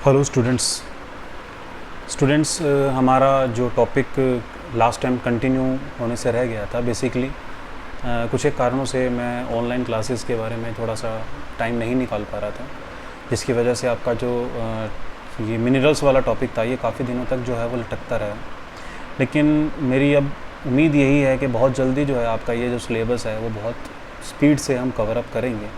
Hello students, हमारा जो topic last time continue होने से रह गया था बेसिकली कुछ एक कारणों से मैं ऑनलाइन क्लासेस के बारे में थोड़ा सा टाइम नहीं निकाल पा रहा था, जिसकी वजह से आपका जो ये मिनरल्स वाला टॉपिक था ये काफ़ी दिनों तक जो है वो लटकता रहा। लेकिन मेरी अब उम्मीद यही है कि बहुत जल्दी जो है आपका ये जो सिलेबस है वो बहुत स्पीड से हम कवर अप करेंगे।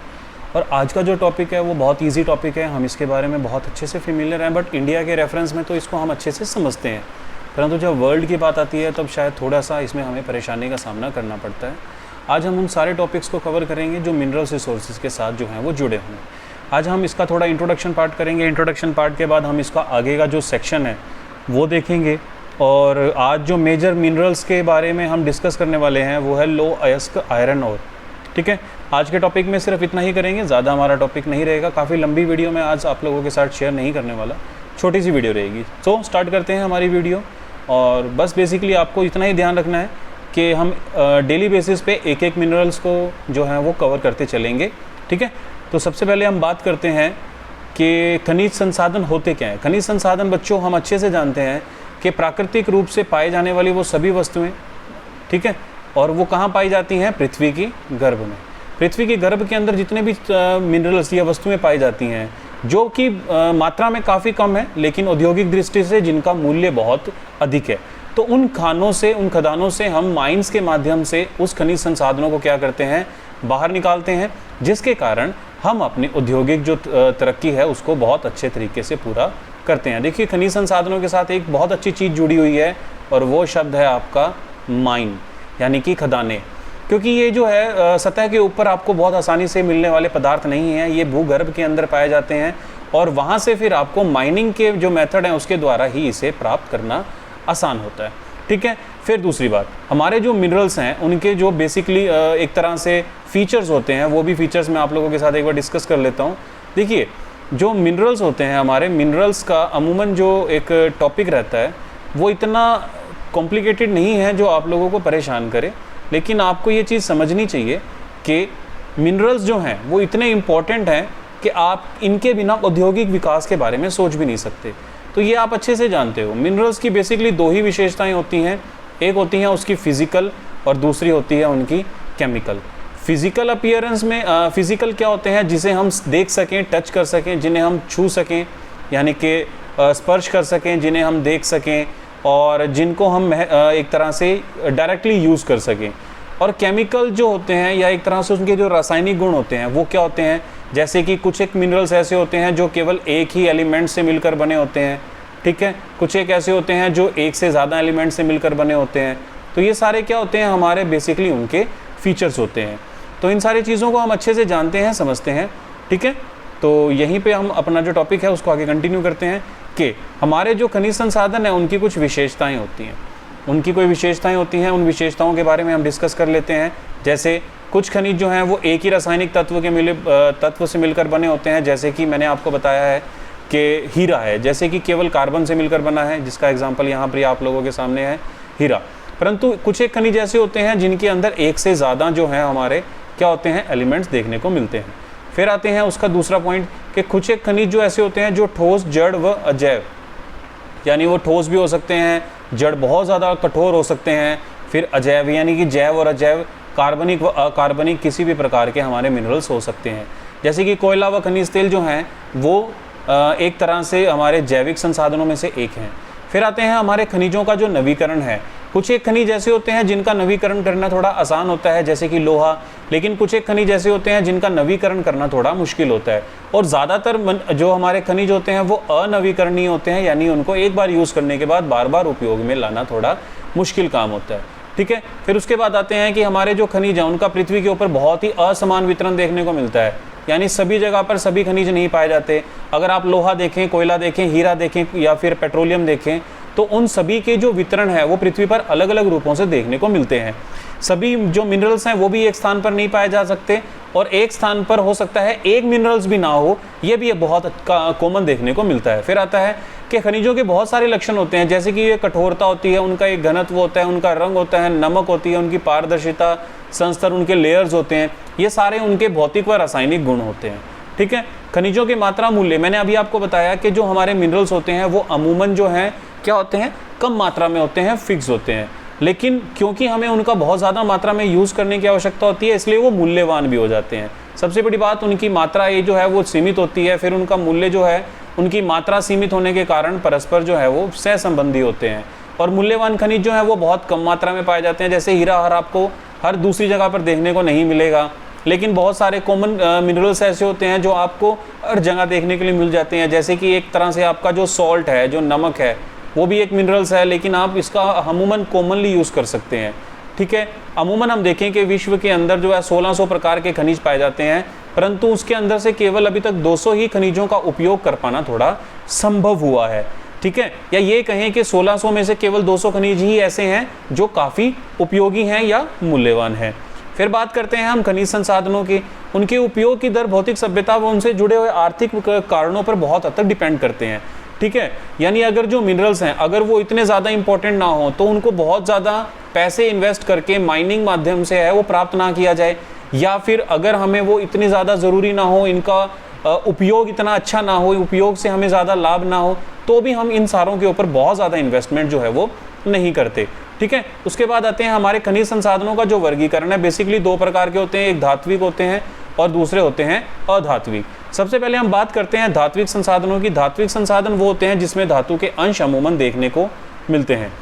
और आज का जो टॉपिक है वो बहुत इजी टॉपिक है, हम इसके बारे में बहुत अच्छे से फेमिलियर हैं, बट इंडिया के रेफरेंस में तो इसको हम अच्छे से समझते हैं, परंतु जब वर्ल्ड की बात आती है तब शायद थोड़ा सा इसमें हमें परेशानी का सामना करना पड़ता है। आज हम उन सारे टॉपिक्स को कवर करेंगे जो मिनरल्स रिसोर्सेज के साथ जो हैं वो जुड़े हुए हैं। आज हम इसका थोड़ा इंट्रोडक्शन पार्ट करेंगे, इंट्रोडक्शन पार्ट के बाद हम इसका आगे का जो सेक्शन है वो देखेंगे। और आज जो मेजर मिनरल्स के बारे में हम डिस्कस करने वाले हैं वो है लो अयस्क आयरन ओर। ठीक है, आज के टॉपिक में सिर्फ इतना ही करेंगे, ज़्यादा हमारा टॉपिक नहीं रहेगा। काफ़ी लंबी वीडियो मैं आज आप लोगों के साथ शेयर नहीं करने वाला, छोटी सी वीडियो रहेगी। तो स्टार्ट करते हैं हमारी वीडियो। और बस बेसिकली आपको इतना ही ध्यान रखना है कि हम डेली बेसिस पे एक एक मिनरल्स को जो है वो कवर करते चलेंगे। ठीक है, तो सबसे पहले हम बात करते हैं कि खनिज संसाधन होते क्या हैं। खनिज संसाधन बच्चों हम अच्छे से जानते हैं कि प्राकृतिक रूप से पाए जाने वाली वो सभी वस्तुएं, ठीक है, और वो कहाँ पाई जाती हैं? पृथ्वी की गर्भ में। पृथ्वी के गर्भ के अंदर जितने भी मिनरल्स या वस्तुएं पाई जाती हैं जो कि मात्रा में काफ़ी कम है, लेकिन औद्योगिक दृष्टि से जिनका मूल्य बहुत अधिक है, तो उन खानों से, उन खदानों से हम माइंस के माध्यम से उस खनिज संसाधनों को क्या करते हैं? बाहर निकालते हैं, जिसके कारण हम अपनी औद्योगिक जो तरक्की है उसको बहुत अच्छे तरीके से पूरा करते हैं। देखिए, खनिज संसाधनों के साथ एक बहुत अच्छी चीज़ जुड़ी हुई है और वो शब्द है आपका माइन, यानी कि खदानें। क्योंकि ये जो है सतह के ऊपर आपको बहुत आसानी से मिलने वाले पदार्थ नहीं हैं, ये भूगर्भ के अंदर पाए जाते हैं और वहाँ से फिर आपको माइनिंग के जो मेथड हैं उसके द्वारा ही इसे प्राप्त करना आसान होता है। ठीक है, फिर दूसरी बात, हमारे जो मिनरल्स हैं उनके जो बेसिकली एक तरह से फीचर्स होते हैं, वो भी फीचर्स मैं आप लोगों के साथ एक बार डिस्कस कर लेता हूँ। देखिए, जो मिनरल्स होते हैं, हमारे मिनरल्स का अमूमन जो एक टॉपिक रहता है वो इतना कॉम्प्लिकेटेड नहीं है जो आप लोगों को परेशान करे, लेकिन आपको ये चीज़ समझनी चाहिए कि मिनरल्स जो हैं वो इतने इम्पॉर्टेंट हैं कि आप इनके बिना औद्योगिक विकास के बारे में सोच भी नहीं सकते। तो ये आप अच्छे से जानते हो। मिनरल्स की बेसिकली दो ही विशेषताएं होती हैं, एक होती हैं उसकी फिजिकल और दूसरी होती है उनकी केमिकल। फिजिकल अपीयरेंस में फिजिकल क्या होते हैं? जिसे हम देख सकें, टच कर सकें, जिन्हें हम छू सकें, यानी कि स्पर्श कर सकें, जिन्हें हम देख सकें और जिनको हम एक तरह से डायरेक्टली यूज़ कर सकें। और केमिकल जो होते हैं या एक तरह से उनके जो रासायनिक गुण होते हैं वो क्या होते हैं? जैसे कि कुछ एक मिनरल्स ऐसे होते हैं जो केवल एक ही एलिमेंट से मिलकर बने होते हैं, ठीक है, कुछ एक ऐसे होते हैं जो एक से ज़्यादा एलिमेंट से मिलकर बने होते हैं। तो ये सारे क्या होते हैं? हमारे बेसिकली उनके फीचर्स होते हैं। तो इन सारी चीज़ों को हम अच्छे से जानते हैं, समझते हैं। ठीक है, तो यहीं पे हम अपना जो टॉपिक है उसको आगे कंटिन्यू करते हैं कि हमारे जो खनिज संसाधन हैं उनकी कुछ विशेषताएं होती हैं, उनकी कोई विशेषताएं होती हैं, उन विशेषताओं के बारे में हम डिस्कस कर लेते हैं। जैसे कुछ खनिज जो हैं वो एक ही रासायनिक तत्व से मिलकर बने होते हैं, जैसे कि मैंने आपको बताया है कि हीरा है, जैसे कि केवल कार्बन से मिलकर बना है, जिसका एग्जाम्पल यहाँ पर आप लोगों के सामने है हीरा। परंतु कुछ एक खनिज ऐसे होते हैं जिनके अंदर एक से ज़्यादा जो है हमारे क्या होते हैं? एलिमेंट्स देखने को मिलते हैं। फिर आते हैं उसका दूसरा पॉइंट कि कुछ एक खनिज जो ऐसे होते हैं जो ठोस, जड़ व अजैव, यानी वो ठोस भी हो सकते हैं, जड़ बहुत ज़्यादा कठोर हो सकते हैं, फिर अजैव यानी कि जैव और अजैव, कार्बनिक व अकार्बनिक किसी भी प्रकार के हमारे मिनरल्स हो सकते हैं। जैसे कि कोयला व खनिज तेल जो हैं वो एक तरह से हमारे जैविक संसाधनों में से एक हैं। फिर आते हैं हमारे खनिजों का जो नवीकरण है। कुछ एक खनिज ऐसे होते हैं जिनका नवीकरण करना थोड़ा आसान होता है, जैसे कि लोहा, लेकिन कुछ एक खनिज ऐसे होते हैं जिनका नवीकरण करना थोड़ा मुश्किल होता है। और ज़्यादातर जो हमारे खनिज होते हैं वो अनवीकरणीय होते हैं, यानी उनको एक बार यूज़ करने के बाद बार बार उपयोग में लाना थोड़ा मुश्किल काम होता है। ठीक है, फिर उसके बाद आते हैं कि हमारे जो खनिज हैं उनका पृथ्वी के ऊपर बहुत ही असमान वितरण देखने को मिलता है, यानी सभी जगह पर सभी खनिज नहीं पाए जाते। अगर आप लोहा देखें, कोयला देखें, हीरा देखें या फिर पेट्रोलियम देखें, तो उन सभी के जो वितरण है वो पृथ्वी पर अलग अलग रूपों से देखने को मिलते हैं। सभी जो मिनरल्स हैं वो भी एक स्थान पर नहीं पाए जा सकते, और एक स्थान पर हो सकता है एक मिनरल्स भी ना हो, ये भी बहुत कॉमन देखने को मिलता है। फिर आता है कि खनिजों के बहुत सारे लक्षण होते हैं, जैसे कि ये कठोरता होती है, उनका एक घनत्व होता है, उनका रंग होता है, नमक होती है, उनकी पारदर्शिता, संस्तर, उनके लेयर्स होते हैं, ये सारे उनके भौतिक व रासायनिक गुण होते हैं। ठीक है। खनिजों की मात्रा मूल्य, मैंने अभी आपको बताया कि जो हमारे मिनरल्स होते हैं वो अमूमन जो हैं क्या होते हैं, कम मात्रा में होते हैं, फिक्स होते हैं, लेकिन क्योंकि हमें उनका बहुत ज़्यादा मात्रा में यूज़ करने की आवश्यकता होती है इसलिए वो मूल्यवान भी हो जाते हैं। सबसे बड़ी बात, उनकी मात्रा ये जो है वो सीमित होती है, फिर उनका मूल्य जो है, उनकी मात्रा सीमित होने के कारण परस्पर जो है वो सहसंबंधी होते हैं। और मूल्यवान खनिज जो है वो बहुत कम मात्रा में पाए जाते हैं, जैसे हीरा हर आपको हर दूसरी जगह पर देखने को नहीं मिलेगा, लेकिन बहुत सारे कॉमन मिनरल्स ऐसे होते हैं जो आपको हर जगह देखने के लिए मिल जाते हैं। जैसे कि एक तरह से आपका जो सॉल्ट है, जो नमक है, वो भी एक मिनरल्स है, लेकिन आप इसका अमूमन कॉमनली यूज़ कर सकते हैं, ठीक है। अमूमन हम देखें कि विश्व के अंदर जो है 1600 प्रकार के खनिज पाए जाते हैं, परंतु उसके अंदर से केवल अभी तक 200 ही खनिजों का उपयोग कर पाना थोड़ा संभव हुआ है, ठीक है। या ये कहें कि 1600 में से केवल 200 खनिज ही ऐसे हैं जो काफ़ी उपयोगी हैं या मूल्यवान हैं। फिर बात करते हैं हम खनिज संसाधनों की। उनके उपयोग की दर भौतिक सभ्यता व उनसे जुड़े हुए आर्थिक कारणों पर बहुत हद तक डिपेंड करते हैं, ठीक है। यानी अगर जो मिनरल्स हैं अगर वो इतने ज़्यादा इंपॉर्टेंट ना हो तो उनको बहुत ज़्यादा पैसे इन्वेस्ट करके माइनिंग माध्यम से है वो प्राप्त ना किया जाए, या फिर अगर हमें वो इतनी ज़्यादा ज़रूरी ना हो, इनका उपयोग इतना अच्छा ना हो, उपयोग से हमें ज़्यादा लाभ ना हो, तो भी हम इन सारों के ऊपर बहुत ज़्यादा इन्वेस्टमेंट जो है वो नहीं करते, ठीक है। उसके बाद आते हैं हमारे खनिज संसाधनों का जो वर्गीकरण है। बेसिकली दो प्रकार के होते हैं, एक धात्विक होते हैं और दूसरे होते हैं अधात्विक। सबसे पहले हम बात करते हैं धात्विक संसाधनों की। धात्विक संसाधन वो होते हैं जिसमें धातु के अंश अमूमन देखने को मिलते हैं,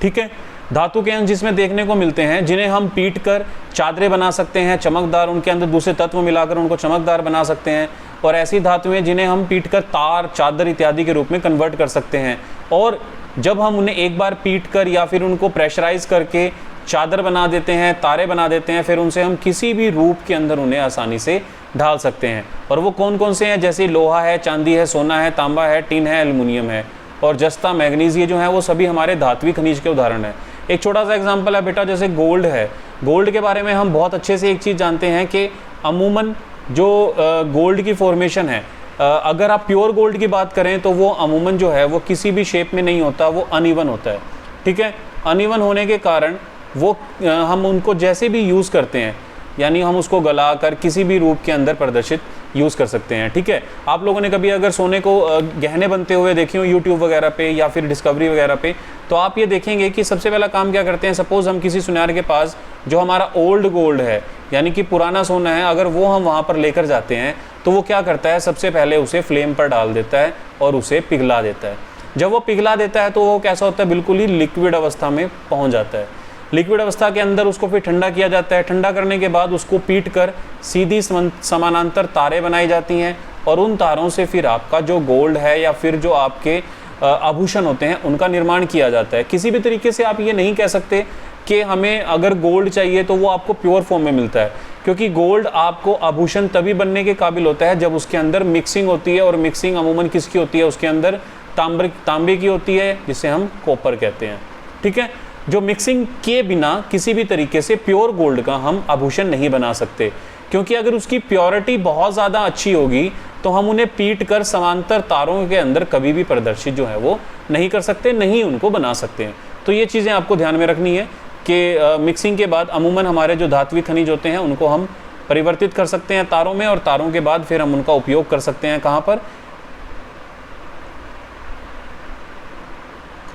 ठीक है। धातु के अंश जिसमें देखने को मिलते हैं, जिन्हें हम पीट कर चादरें बना सकते हैं, चमकदार, उनके अंदर दूसरे तत्व मिलाकर उनको चमकदार बना सकते हैं। और ऐसी धातुएं जिन्हें हम पीट कर तार, चादर इत्यादि के रूप में कन्वर्ट कर सकते हैं। और जब हम उन्हें एक बार पीट कर या फिर उनको प्रेशराइज करके चादर बना देते हैं, तारे बना देते हैं, फिर उनसे हम किसी भी रूप के अंदर उन्हें आसानी से ढाल सकते हैं। और वो कौन कौन से हैं, जैसे लोहा है, चांदी है, सोना है, तांबा है, टिन है, एल्युमिनियम है और जस्ता, मैग्नीज, ये जो है वो सभी हमारे धात्विक खनिज के उदाहरण हैं। एक छोटा सा एग्जांपल है बेटा, जैसे गोल्ड है। गोल्ड के बारे में हम बहुत अच्छे से एक चीज़ जानते हैं कि अमूमन जो गोल्ड की फॉर्मेशन है, अगर आप प्योर गोल्ड की बात करें तो वो अमूमन जो है वो किसी भी शेप में नहीं होता, वो अनइवन होता है, ठीक है। अनइवन होने के कारण वो हम उनको जैसे भी यूज़ करते हैं, यानी हम उसको गला कर किसी भी रूप के अंदर प्रदर्शित यूज़ कर सकते हैं, ठीक है। आप लोगों ने कभी अगर सोने को गहने बनते हुए देखे हो यूट्यूब वगैरह पे या फिर डिस्कवरी वगैरह पे, तो आप ये देखेंगे कि सबसे पहला काम क्या करते हैं, सपोज़ हम किसी सुनार के पास जो हमारा ओल्ड गोल्ड है, यानी कि पुराना सोना है, अगर वो हम वहाँ पर लेकर जाते हैं तो वो क्या करता है, सबसे पहले उसे फ्लेम पर डाल देता है और उसे पिघला देता है। जब वो पिघला देता है तो वो कैसा होता है, बिल्कुल ही लिक्विड अवस्था में पहुँच जाता है। लिक्विड अवस्था के अंदर उसको फिर ठंडा किया जाता है। ठंडा करने के बाद उसको पीट कर सीधी समानांतर तारें बनाई जाती हैं और उन तारों से फिर आपका जो गोल्ड है या फिर जो आपके आभूषण होते हैं उनका निर्माण किया जाता है। किसी भी तरीके से आप ये नहीं कह सकते कि हमें अगर गोल्ड चाहिए तो वो आपको प्योर फॉर्म में मिलता है, क्योंकि गोल्ड आपको आभूषण तभी बनने के काबिल होता है जब उसके अंदर मिक्सिंग होती है। और मिक्सिंग अमूमन किसकी होती है, उसके अंदर तांबे की होती है, जिसे हम कॉपर कहते हैं, ठीक है। जो मिक्सिंग के बिना किसी भी तरीके से प्योर गोल्ड का हम आभूषण नहीं बना सकते, क्योंकि अगर उसकी प्योरिटी बहुत ज़्यादा अच्छी होगी तो हम उन्हें पीट कर समांतर तारों के अंदर कभी भी प्रदर्शित जो है वो नहीं कर सकते, नहीं उनको बना सकते हैं। तो ये चीज़ें आपको ध्यान में रखनी है कि मिक्सिंग के बाद अमूमन हमारे जो धात्विक खनिज होते हैं उनको हम परिवर्तित कर सकते हैं तारों में, और तारों के बाद फिर हम उनका उपयोग कर सकते हैं कहाँ पर,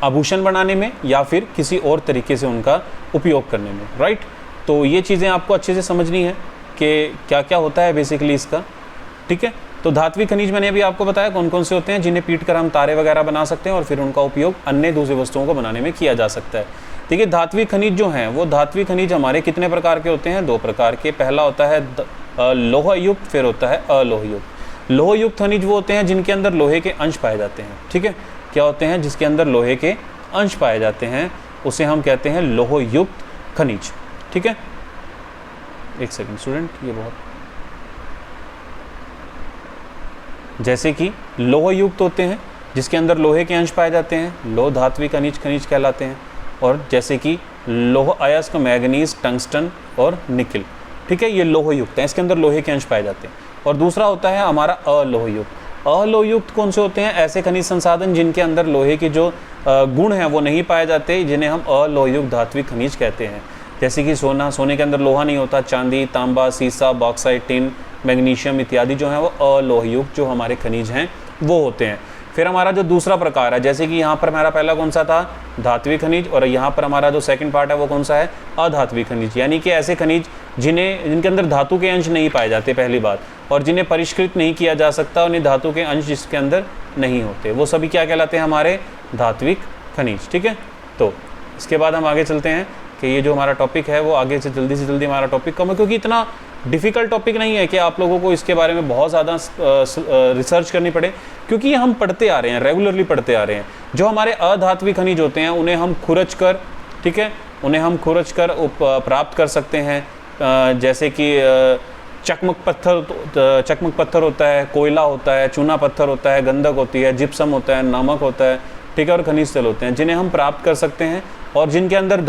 आभूषण बनाने में या फिर किसी और तरीके से उनका उपयोग करने में, राइट। तो ये चीज़ें आपको अच्छे से समझनी है कि क्या क्या होता है बेसिकली इसका, ठीक है। तो धात्विक खनिज मैंने अभी आपको बताया कौन कौन से होते हैं, जिन्हें पीट कर हम तारे वगैरह बना सकते हैं और फिर उनका उपयोग अन्य दूसरी वस्तुओं को बनाने में किया जा सकता है। देखिए धात्विक खनिज जो हैं वो धात्विक खनिज हमारे कितने प्रकार के होते हैं, दो प्रकार के। पहला होता है लोहयुक्त, फिर होता है अलोहयुक्त। लोहयुक्त खनिज वो होते हैं जिनके अंदर लोहे के अंश पाए जाते हैं, ठीक है। क्या होते हैं, जिसके अंदर लोहे के अंश पाए जाते हैं उसे हम कहते हैं लोहयुक्त खनिज, ठीक है। एक सेकंड स्टूडेंट, ये बहुत, जैसे कि लोहयुक्त होते हैं जिसके अंदर लोहे के अंश पाए जाते हैं, लोह धात्विक खनिज कहलाते हैं। और जैसे कि लोह अयस्क, मैग्नीज, टंगस्टन और निकिल, ठीक है, ये लोहयुक्त हैं, इसके अंदर लोहे के अंश पाए जाते हैं। और दूसरा होता है हमारा अलोहयुक्त। अलोहयुक्त कौन से होते हैं, ऐसे खनिज संसाधन जिनके अंदर लोहे के जो गुण हैं वो नहीं पाए जाते, जिन्हें हम अलोहयुक्त धात्विक खनिज कहते हैं। जैसे कि सोना, सोने के अंदर लोहा नहीं होता, चांदी, तांबा, सीसा, बॉक्साइट, टिन, मैग्नीशियम इत्यादि जो हैं वो अलोहयुक्त जो हमारे खनिज हैं वो होते हैं। फिर हमारा जो दूसरा प्रकार है, जैसे कि यहाँ पर हमारा पहला कौन सा था, धात्विक खनिज, और यहाँ पर हमारा जो सेकंड पार्ट है वो कौन सा है, अधात्विक खनिज, यानी कि ऐसे खनिज जिनके अंदर धातु के अंश नहीं पाए जाते पहली बात, और जिन्हें परिष्कृत नहीं किया जा सकता, उन्हें धातु के अंश जिसके अंदर नहीं होते, वो सभी क्या कहलाते हैं, हमारे धात्विक खनिज। ठीक है, तो इसके बाद हम आगे चलते हैं कि ये जो हमारा टॉपिक है वो आगे से जल्दी हमारा टॉपिक कम है, क्योंकि इतना डिफ़िकल्ट टॉपिक नहीं है कि आप लोगों को इसके बारे में बहुत ज़्यादा रिसर्च करनी पड़े, क्योंकि ये हम पढ़ते आ रहे हैं, रेगुलरली पढ़ते आ रहे हैं। जो हमारे अधात्विक खनिज होते हैं उन्हें हम खुरच कर, ठीक है, उन्हें हम खुरच कर प्राप्त कर सकते हैं, जैसे कि चकमक पत्थर होता है, कोयला होता है, चूना पत्थर होता है, गंधक होती है, जिप्सम होता है, नमक होता है, ठीक है, और खनिज तेल होते हैं, जिन्हें हम प्राप्त कर सकते हैं और जिनके अंदर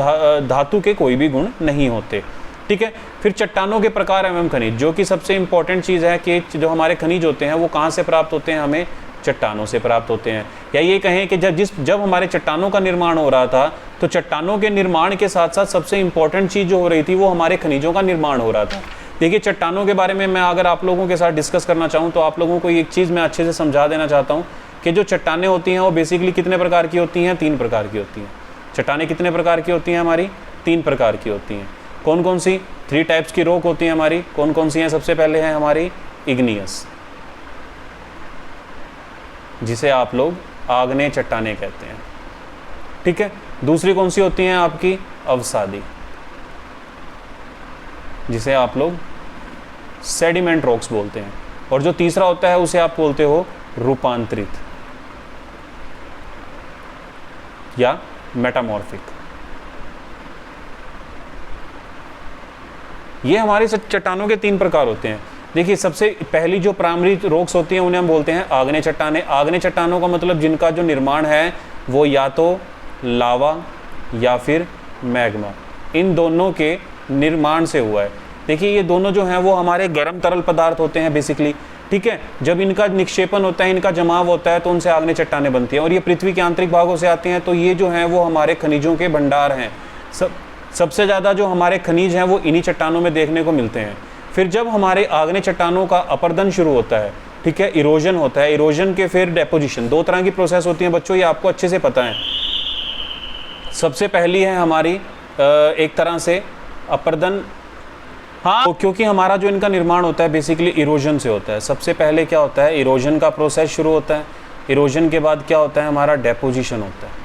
धातु के कोई भी गुण नहीं होते। ठीक है, फिर चट्टानों के प्रकार एवं खनिज, जो कि सबसे इंपॉर्टेंट चीज़ है कि जो हमारे खनिज होते हैं वो कहाँ से प्राप्त होते हैं, हमें चट्टानों से प्राप्त होते हैं। या ये कहें कि जब हमारे चट्टानों का निर्माण हो रहा था तो चट्टानों के निर्माण के साथ साथ सबसे इंपॉर्टेंट चीज़ जो हो रही थी वो हमारे खनिजों का निर्माण हो रहा था। देखिए, चट्टानों के बारे में मैं अगर आप लोगों के साथ डिस्कस करना चाहूँ तो आप लोगों को एक चीज़ मैं अच्छे से समझा देना चाहता हूँ कि जो चट्टानें होती हैं वो बेसिकली कितने प्रकार की होती हैं, 3 प्रकार की होती हैं। चट्टानें कितने प्रकार की होती हैं हमारी, 3 प्रकार की होती हैं। कौन कौन सी 3 टाइप्स की रॉक होती हैं हमारी, कौन कौन सी हैं, सबसे पहले है हमारी इग्नियस, जिसे आप लोग आग्नेय चट्टानें कहते हैं। ठीक है, दूसरी कौन सी होती हैं आपकी, अवसादी, जिसे आप लोग सेडिमेंट रॉक्स बोलते हैं, और जो तीसरा होता है उसे आप बोलते हो रूपांतरित या मेटामॉर्फिक। ये हमारे चट्टानों के 3 प्रकार होते हैं। देखिए, सबसे पहली जो प्राइमरी रॉक्स होती हैं उन्हें हम बोलते हैं आग्नेय चट्टानें। आग्नेय चट्टानों का मतलब जिनका जो निर्माण है वो या तो लावा या फिर मैग्मा, इन दोनों के निर्माण से हुआ है। देखिए, ये दोनों जो हैं वो हमारे गर्म तरल पदार्थ होते हैं बेसिकली। ठीक है, जब इनका निक्षेपण होता है, इनका जमाव होता है, तो उनसे आग्नेय चट्टानें बनती हैं, और ये पृथ्वी के आंतरिक भागों से आती हैं। तो ये जो हैं वो हमारे खनिजों के भंडार हैं। सबसे ज़्यादा जो हमारे खनिज हैं वो इन्हीं चट्टानों में देखने को मिलते हैं। फिर जब हमारे आग्नेय चट्टानों का अपरदन शुरू होता है, ठीक है, इरोजन होता है, इरोजन के फिर डेपोजिशन, 2 तरह की प्रोसेस होती हैं बच्चों, ये आपको अच्छे से पता है। सबसे पहली है हमारी एक तरह से अपरदन, हाँ, तो क्योंकि हमारा जो इनका निर्माण होता है बेसिकली इरोजन से होता है। सबसे पहले क्या होता है, इरोजन का प्रोसेस शुरू होता है, इरोजन के बाद क्या होता है, हमारा डेपोजिशन होता है।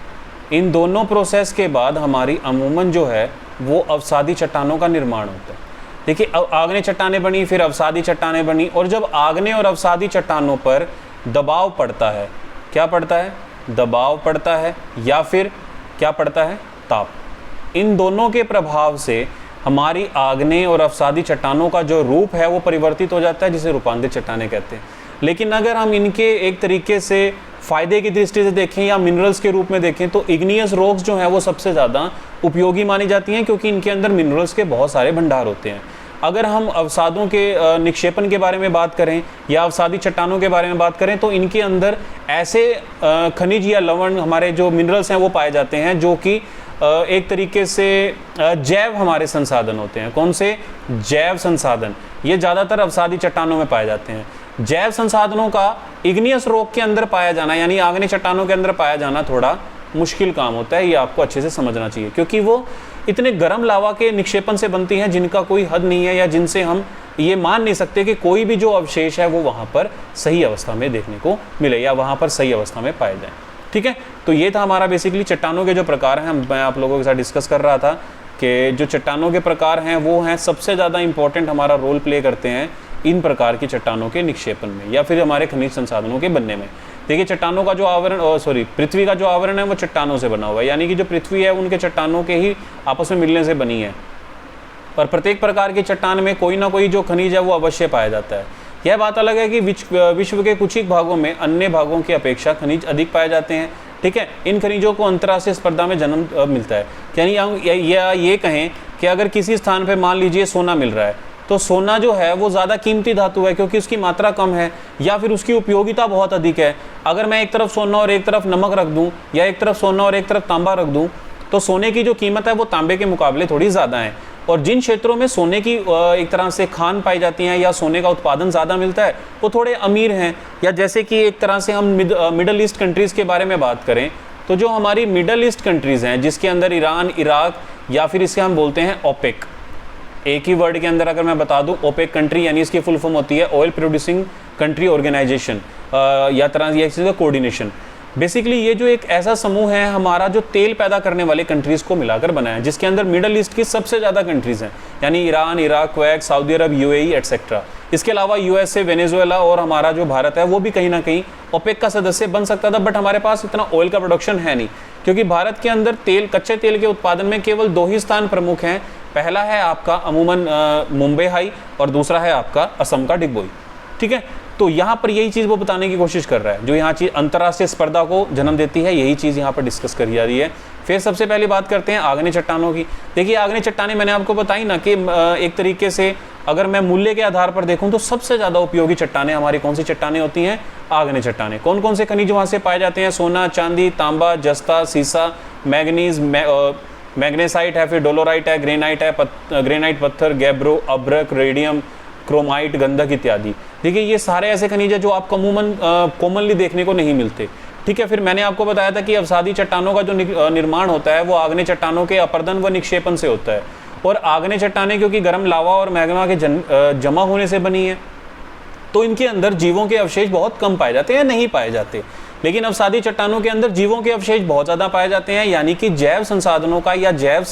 इन दोनों प्रोसेस के बाद हमारी अमूमन जो है वो अवसादी चट्टानों का निर्माण होता है। देखिए, आग्नेय चट्टानें बनी, फिर अवसादी चट्टानें बनी, और जब आग्नेय और अवसादी चट्टानों पर दबाव पड़ता है, क्या पड़ता है, दबाव पड़ता है, या फिर क्या पड़ता है, ताप, इन दोनों के प्रभाव से हमारी आग्नेय और अवसादी चट्टानों का जो रूप है वो परिवर्तित हो जाता है, जिसे रूपांतरित चट्टानें कहते हैं। लेकिन अगर हम इनके एक तरीके से फ़ायदे की दृष्टि से देखें या मिनरल्स के रूप में देखें तो इग्नियस रॉक्स जो हैं वो सबसे ज़्यादा उपयोगी मानी जाती हैं, क्योंकि इनके अंदर मिनरल्स के बहुत सारे भंडार होते हैं। अगर हम अवसादों के निक्षेपण के बारे में बात करें या अवसादी चट्टानों के बारे में बात करें तो इनके अंदर ऐसे खनिज या लवण, हमारे जो मिनरल्स हैं वो पाए जाते हैं जो कि एक तरीके से जैव हमारे संसाधन होते हैं। कौन से, जैव संसाधन, ये ज़्यादातर अवसादी चट्टानों में पाए जाते हैं। जैव संसाधनों का इग्नियस रॉक के अंदर पाया जाना, यानी आग्नेय चट्टानों के अंदर पाया जाना थोड़ा मुश्किल काम होता है। ये आपको अच्छे से समझना चाहिए, क्योंकि वो इतने गर्म लावा के निक्षेपण से बनती हैं जिनका कोई हद नहीं है, या जिनसे हम ये मान नहीं सकते कि कोई भी जो अवशेष है वो वहाँ पर सही अवस्था में देखने को मिले या वहाँ पर सही अवस्था में पाए जाए। ठीक है, तो ये था हमारा बेसिकली चट्टानों के जो प्रकार हैं, मैं आप लोगों के साथ डिस्कस कर रहा था कि जो चट्टानों के प्रकार हैं वो हैं सबसे ज़्यादा इंपॉर्टेंट, हमारा रोल प्ले करते हैं इन प्रकार की चट्टानों के निक्षेपण में या फिर हमारे खनिज संसाधनों के बनने में। देखिए, चट्टानों का जो आवरण, पृथ्वी का जो आवरण है वो चट्टानों से बना हुआ है, यानी कि जो पृथ्वी है उनके चट्टानों के ही आपस में मिलने से बनी है। पर प्रत्येक प्रकार की चट्टान में कोई ना कोई जो खनिज है वो अवश्य पाया जाता है। यह बात अलग है कि विश्व के कुछ ही भागों में अन्य भागों की अपेक्षा खनिज अधिक पाए जाते हैं। ठीक है, इन खनिजों को अंतर्राष्ट्रीय स्पर्धा में जन्म मिलता है। यानी ये कहें कि अगर किसी स्थान पर मान लीजिए सोना मिल रहा है, तो सोना जो है वो ज़्यादा कीमती धातु है क्योंकि उसकी मात्रा कम है या फिर उसकी उपयोगिता बहुत अधिक है। अगर मैं एक तरफ सोना और एक तरफ नमक रख दूं या एक तरफ सोना और एक तरफ तांबा रख दूं, तो सोने की जो कीमत है वो तांबे के मुकाबले थोड़ी ज़्यादा है। और जिन क्षेत्रों में सोने की एक तरह से खान पाई जाती हैं या सोने का उत्पादन ज़्यादा मिलता है वो थोड़े अमीर हैं। या जैसे कि एक तरह से हम मिडल ईस्ट कंट्रीज़ के बारे में बात करें तो जो हमारी मिडल ईस्ट कंट्रीज़ हैं जिसके अंदर ईरान, इराक या फिर इसे हम बोलते हैं ओपेक, एक ही वर्ड के अंदर अगर मैं बता दूं ओपेक कंट्री यानी इसकी फुल फॉर्म होती है ऑयल प्रोड्यूसिंग कंट्री ऑर्गेनाइजेशन या तरह या इसका कोऑर्डिनेशन। बेसिकली ये जो एक ऐसा समूह है हमारा जो तेल पैदा करने वाले कंट्रीज़ को मिलाकर बना है, जिसके अंदर मिडल ईस्ट की सबसे ज़्यादा कंट्रीज़ हैं यानी ईरान, इराक, कुवैत, सऊदी अरब, यूएई एटसेट्रा। इसके अलावा यूएसए, वेनेजुएला और हमारा जो भारत है वो भी कहीं ना कहीं ओपेक का सदस्य बन सकता था, बट हमारे पास इतना ऑयल का प्रोडक्शन है नहीं, क्योंकि भारत के अंदर तेल, कच्चे तेल के उत्पादन में केवल 2 ही स्थान प्रमुख हैं। पहला है आपका अमूमन मुंबई हाई और दूसरा है आपका असम का डिगबोई। ठीक है, तो यहाँ पर यही चीज़ वो बताने की कोशिश कर रहा है, जो यहाँ चीज़ अंतर्राष्ट्रीय स्पर्धा को जन्म देती है, यही चीज़ यहाँ पर डिस्कस करी जा रही है। फिर सबसे पहले बात करते हैं आग्नेय चट्टानों की। देखिए आग्नेय चट्टानें मैंने आपको बताई ना कि एक तरीके से अगर मैं मूल्य के आधार पर देखूं तो सबसे ज़्यादा उपयोगी चट्टानें हमारी कौन सी चट्टानें होती हैं? आग्नेय चट्टानें। कौन कौन से खनिज वहाँ से पाए जाते हैं? सोना, चांदी, तांबा, जस्ता, सीसा, मैग्नीज, मैग्नेसाइट है, फिर डोलोराइट है, ग्रेनाइट है, ग्रेनाइट पत्थर, गैब्रो, अब्रक, रेडियम, क्रोमाइट, गंधक इत्यादि। देखिए ये सारे ऐसे खनिज है जो आपको अमूमन कॉमनली देखने को नहीं मिलते। ठीक है, फिर मैंने आपको बताया था कि अवसादी चट्टानों का जो निर्माण होता है वो आग्नेय चट्टानों के अपर्दन व निक्षेपण से होता है। और आग्नेय चट्टानें क्योंकि गर्म लावा और मैग्मा के जमा होने से बनी है तो इनके अंदर जीवों के अवशेष बहुत कम पाए जाते हैं, नहीं पाए जाते। लेकिन अवसादी चट्टानों के अंदर जीवों के अवशेष बहुत ज़्यादा पाए जाते हैं, यानी कि जैव संसाधनों का या जैव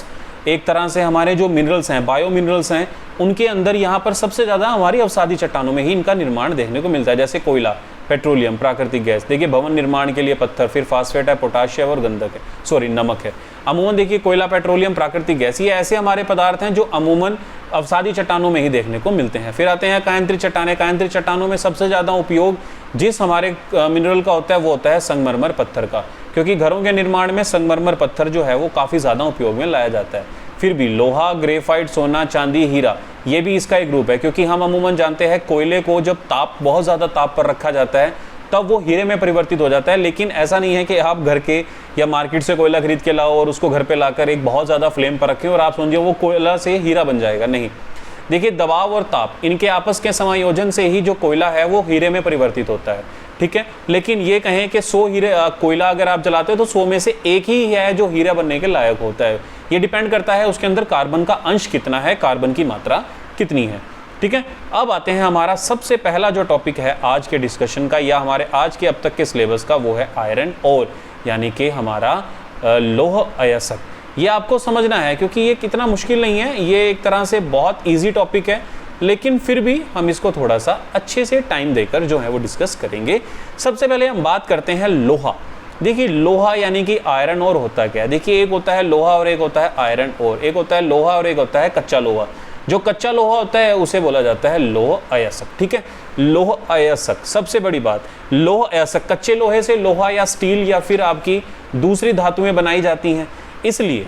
एक तरह से हमारे जो मिनरल्स हैं, बायो मिनरल्स हैं, उनके अंदर यहाँ पर सबसे ज़्यादा हमारी अवसादी चट्टानों में ही इनका निर्माण देखने को मिलता है। जैसे कोयला, पेट्रोलियम, प्राकृतिक गैस, देखिए भवन निर्माण के लिए पत्थर, फिर फास्फेट है, पोटाशियम और गंधक है, सॉरी नमक है। अमूमन देखिए कोयला, पेट्रोलियम, प्राकृतिक गैस, ये ऐसे हमारे पदार्थ हैं जो अमूमन अवसादी चट्टानों में ही देखने को मिलते हैं। फिर आते हैं कायांतरित चट्टानें। कायांतरित चट्टानों में सबसे ज़्यादा उपयोग जिस हमारे मिनरल का होता है वो होता है संगमरमर पत्थर का, क्योंकि घरों के निर्माण में संगमरमर पत्थर जो है वो काफ़ी ज़्यादा उपयोग में लाया जाता है। फिर भी लोहा, ग्रेफाइट, सोना, चांदी, हीरा, ये भी इसका एक ग्रुप है, क्योंकि हम अमूमन जानते हैं कोयले को जब बहुत ज़्यादा ताप पर रखा जाता है तब वो हीरे में परिवर्तित हो जाता है। लेकिन ऐसा नहीं है कि आप घर के या मार्केट से कोयला खरीद के लाओ और उसको घर पे लाकर एक बहुत ज़्यादा फ्लेम पर रखें और आप समझिए वो कोयला से हीरा बन जाएगा, नहीं। देखिए दबाव और ताप, इनके आपस के समायोजन से ही जो कोयला है वो हीरे में परिवर्तित होता है। ठीक है, लेकिन ये कहें कि 100 हीरे कोयला अगर आप जलाते हो तो 100 में से एक ही है जो हीरा बनने के लायक होता है। ये डिपेंड करता है उसके अंदर कार्बन का अंश कितना है, कार्बन की मात्रा कितनी है। ठीक है, अब आते हैं हमारा सबसे पहला जो टॉपिक है आज के डिस्कशन का या हमारे आज के अब तक के सिलेबस का, वो है आयरन ओर, यानी कि हमारा लौह अयस्क। ये आपको समझना है क्योंकि ये कितना मुश्किल नहीं है, ये एक तरह से बहुत ईजी टॉपिक है, लेकिन फिर भी हम इसको थोड़ा सा अच्छे से टाइम देकर जो है वो डिस्कस करेंगे। सबसे पहले हम बात करते हैं लोहा। देखिए लोहा यानी कि आयरन ओर होता क्या है? देखिए एक होता है लोहा और एक होता है आयरन ओर, एक होता है लोहा और एक होता है कच्चा लोहा। जो कच्चा लोहा होता है उसे बोला जाता है लौह अयस्क। ठीक है, लौह अयस्क, सबसे बड़ी बात, लौह अयस्क कच्चे लोहे से लोहा या स्टील या फिर आपकी दूसरी धातुएं बनाई जाती हैं, इसलिए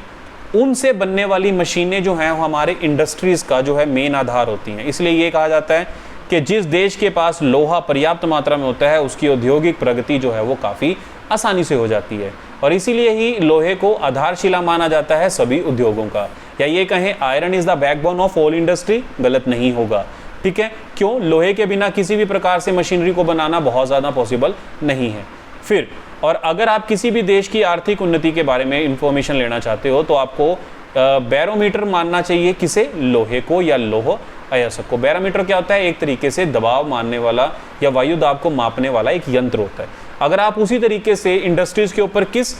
उनसे बनने वाली मशीनें जो हैं हमारे इंडस्ट्रीज़ का जो है मेन आधार होती हैं। इसलिए ये कहा जाता है कि जिस देश के पास लोहा पर्याप्त मात्रा में होता है उसकी औद्योगिक प्रगति जो है वो काफ़ी आसानी से हो जाती है, और इसीलिए ही लोहे को आधारशिला माना जाता है सभी उद्योगों का। या ये कहें iron is the backbone of all industry, गलत नहीं होगा। ठीक है, क्यों? लोहे के बिना किसी भी प्रकार से मशीनरी को बनाना बहुत ज़्यादा पॉसिबल नहीं है। फिर और अगर आप किसी भी देश की आर्थिक उन्नति के बारे में इंफॉर्मेशन लेना चाहते हो तो आपको बैरोमीटर मानना चाहिए, किसे? लोहे को या लौह अयस्क को। बैरोमीटर क्या होता है? एक तरीके से दबाव मानने वाला या वायु दाब को मापने वाला एक यंत्र होता है। अगर आप उसी तरीके से इंडस्ट्रीज के ऊपर किस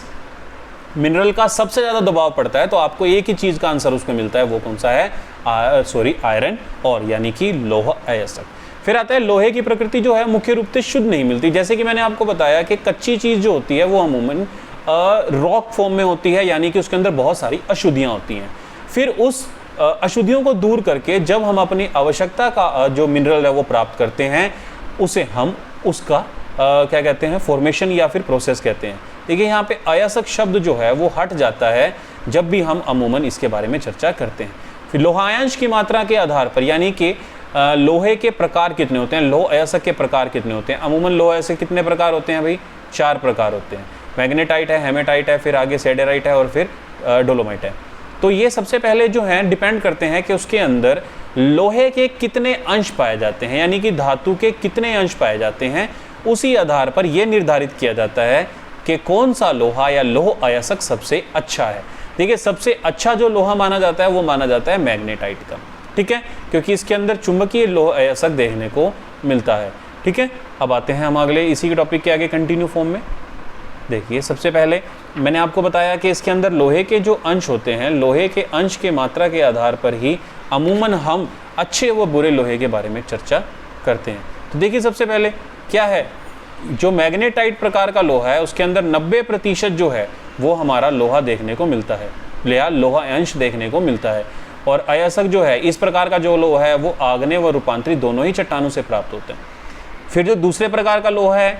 मिनरल का सबसे ज़्यादा दबाव पड़ता है तो आपको एक ही चीज़ का आंसर उसमें मिलता है, वो कौन सा है? आयरन और, यानी कि लौह अयस्क। फिर आता है लोहे की प्रकृति जो है मुख्य रूप से शुद्ध नहीं मिलती। जैसे कि मैंने आपको बताया कि कच्ची चीज़ जो होती है वो अमूमन रॉक फॉर्म में होती है, यानी कि उसके अंदर बहुत सारी अशुद्धियाँ होती हैं। फिर उस अशुद्धियों को दूर करके जब हम अपनी आवश्यकता का जो मिनरल है वो प्राप्त करते हैं, उसे हम उसका क्या कहते हैं? फॉर्मेशन या फिर प्रोसेस कहते हैं। देखिए यहाँ पे अयस्क शब्द जो है वो हट जाता है जब भी हम अमूमन इसके बारे में चर्चा करते हैं। फिर लोहांश की मात्रा के आधार पर, यानी कि लोहे के प्रकार कितने होते हैं, लौह अयस्क के प्रकार कितने होते हैं? अमूमन लौह अयस्क कितने प्रकार होते हैं भाई? 4 प्रकार होते हैं। मैग्नेटाइट है, हेमेटाइट है, फिर आगे सेडेराइट है और फिर डोलोमाइट है। तो ये सबसे पहले जो है डिपेंड करते हैं कि उसके अंदर लोहे के कितने अंश पाए जाते हैं, यानी कि धातु के कितने अंश पाए जाते हैं। उसी आधार पर यह निर्धारित किया जाता है कि कौन सा लोहा या लौह अयस्क सबसे अच्छा है। देखिए, सबसे अच्छा जो लोहा माना जाता है वो माना जाता है मैग्नेटाइट का, ठीक है, क्योंकि इसके अंदर चुंबकीय लौह अयस्क देखने को मिलता है, ठीक है। अब आते हैं हम अगले इसी के टॉपिक के आगे कंटिन्यू फॉर्म में। देखिए, सबसे पहले मैंने आपको बताया कि इसके अंदर लोहे के जो अंश होते हैं, लोहे के अंश के मात्रा के आधार पर ही अमूमन हम अच्छे व बुरे लोहे के बारे में चर्चा करते हैं। तो देखिए, सबसे पहले क्या है, जो मैग्नेटाइट प्रकार का लोहा है उसके अंदर 90% जो है वो हमारा लोहा देखने को मिलता है, या लोहा अंश देखने को मिलता है। और अयस्क जो है, इस प्रकार का जो लोहा है वो आग्नेय व रूपांतरी दोनों ही चट्टानों से प्राप्त होते हैं। फिर जो दूसरे प्रकार का लोहा है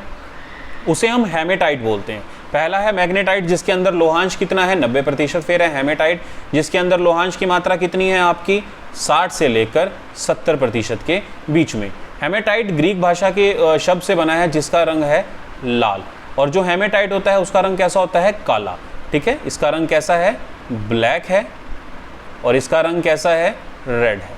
उसे हम हेमेटाइट बोलते हैं। पहला है मैग्नेटाइट, जिसके अंदर लोहांश कितना है, 90%। फिर है हेमेटाइट, जिसके अंदर लोहांश की मात्रा कितनी है आपकी, 60 से लेकर 70% के बीच में। हेमेटाइट ग्रीक भाषा के शब्द से बना है जिसका रंग है लाल, और जो हेमेटाइट होता है उसका रंग कैसा होता है, काला, ठीक है। इसका रंग कैसा है, ब्लैक है, और इसका रंग कैसा है, रेड है,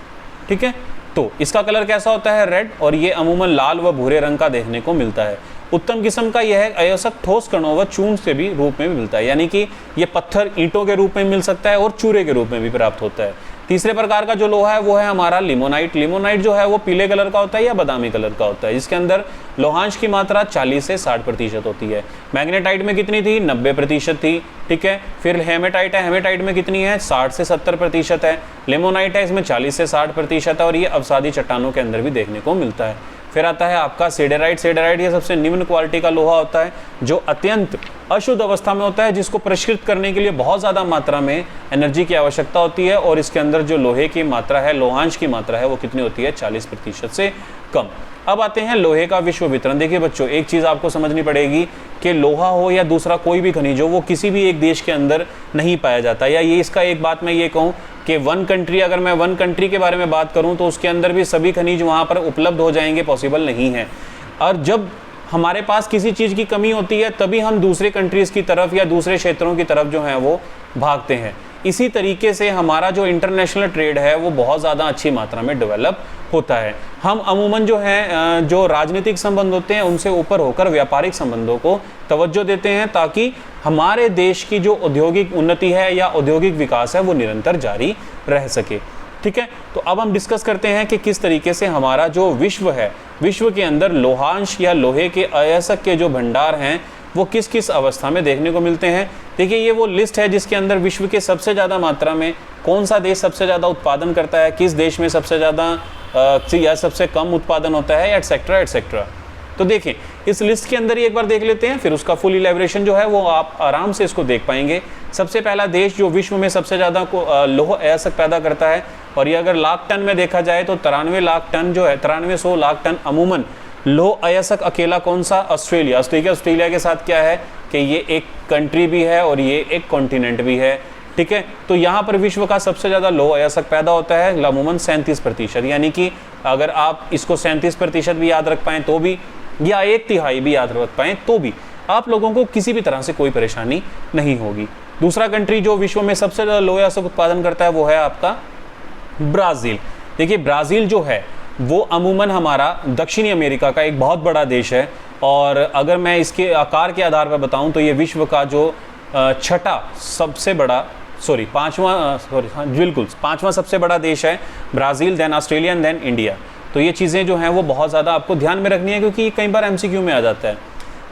ठीक है। तो इसका कलर कैसा होता है, रेड, और ये अमूमन लाल व भूरे रंग का देखने को मिलता है। उत्तम किस्म का यह अयस्क ठोस कणों व चूर्ण से भी रूप में भी मिलता है, यानी कि ये पत्थर ईंटों के रूप में मिल सकता है और चूरे के रूप में भी प्राप्त होता है। तीसरे प्रकार का जो लोहा है वो है हमारा लिमोनाइट। लिमोनाइट जो है वो पीले कलर का होता है या बादामी कलर का होता है, जिसके अंदर लोहांश की मात्रा 40 से 60% होती है। मैग्नेटाइट में कितनी थी, 90% थी, ठीक है। फिर हेमेटाइट है, हेमेटाइट में कितनी है, 60 से 70% है। लिमोनाइट है, इसमें 40 से 60% है, और ये अवसादी चट्टानों के अंदर भी देखने को मिलता है। फिर आता है आपका सिडेराइट। सिडेराइट ये सबसे निम्न क्वालिटी का लोहा होता है जो अत्यंत अशुद्ध अवस्था में होता है, जिसको परिष्कृत करने के लिए बहुत ज़्यादा मात्रा में एनर्जी की आवश्यकता होती है, और इसके अंदर जो लोहे की मात्रा है, लोहांश की मात्रा है, वो कितनी होती है, 40% से कम। अब आते हैं लोहे का विश्व वितरण। देखिए बच्चों, एक चीज़ आपको समझनी पड़ेगी कि लोहा हो या दूसरा कोई भी खनिज हो, वो किसी भी एक देश के अंदर नहीं पाया जाता। या ये इसका एक बात मैं ये कहूँ कि वन कंट्री, अगर मैं वन कंट्री के बारे में बात करूं तो उसके अंदर भी सभी खनिज वहां पर उपलब्ध हो जाएंगे, पॉसिबल नहीं है। और जब हमारे पास किसी चीज़ की कमी होती है तभी हम दूसरे कंट्रीज़ की तरफ या दूसरे क्षेत्रों की तरफ जो है वो भागते हैं। इसी तरीके से हमारा जो इंटरनेशनल ट्रेड है वो बहुत ज़्यादा अच्छी मात्रा में डेवलप होता है। हम अमूमन जो है जो राजनीतिक संबंध होते हैं उनसे ऊपर होकर व्यापारिक संबंधों को तवज्जो देते हैं, ताकि हमारे देश की जो औद्योगिक उन्नति है या औद्योगिक विकास है वो निरंतर जारी रह सके, ठीक है। तो अब हम डिस्कस करते हैं कि किस तरीके से हमारा जो विश्व है, विश्व के अंदर लोहांश या लोहे के अयस्क के जो भंडार हैं वो किस किस अवस्था में देखने को मिलते हैं। देखिए, ये वो लिस्ट है जिसके अंदर विश्व के सबसे ज़्यादा मात्रा में कौन सा देश सबसे ज़्यादा उत्पादन करता है, किस देश में सबसे ज़्यादा या सबसे कम उत्पादन होता है, एटसेट्रा एटसेट्रा। तो देखिए, इस लिस्ट के अंदर ही एक बार देख लेते हैं, फिर उसका फुल इलेबोरेशन जो है वो आप आराम से इसको देख पाएंगे। सबसे पहला देश जो विश्व में सबसे ज़्यादा लौह अयस्क पैदा करता है, और ये अगर लाख टन में देखा जाए तो 93 लाख टन जो है, 9300 लाख टन अमूमन लौह अयस्क अकेला कौन सा, ऑस्ट्रेलिया। ऑस्ट्रेलिया के साथ क्या है कि ये एक कंट्री भी है और ये एक कॉन्टिनेंट भी है, ठीक है। तो यहाँ पर विश्व का सबसे ज़्यादा लौह अयस्क पैदा होता है, अमूमन 37%। यानी कि अगर आप इसको 37% भी याद रख पाएँ तो भी, या 1/3 भी याद रख पाएँ तो भी, आप लोगों को किसी भी तरह से कोई परेशानी नहीं होगी। दूसरा कंट्री जो विश्व में सबसे ज़्यादा लौह अयस्क उत्पादन करता है वो है आपका ब्राज़ील। देखिए, ब्राज़ील जो है वो अमूमन हमारा दक्षिणी अमेरिका का एक बहुत बड़ा देश है, और अगर मैं इसके आकार के आधार पर बताऊं तो ये विश्व का जो छठा सबसे बड़ा पांचवा सबसे बड़ा देश है Brazil, then Australia, then India. तो ये चीज़ें जो हैं वो बहुत ज़्यादा आपको ध्यान में रखनी है, क्योंकि कई बार MCQ में आ जाता है।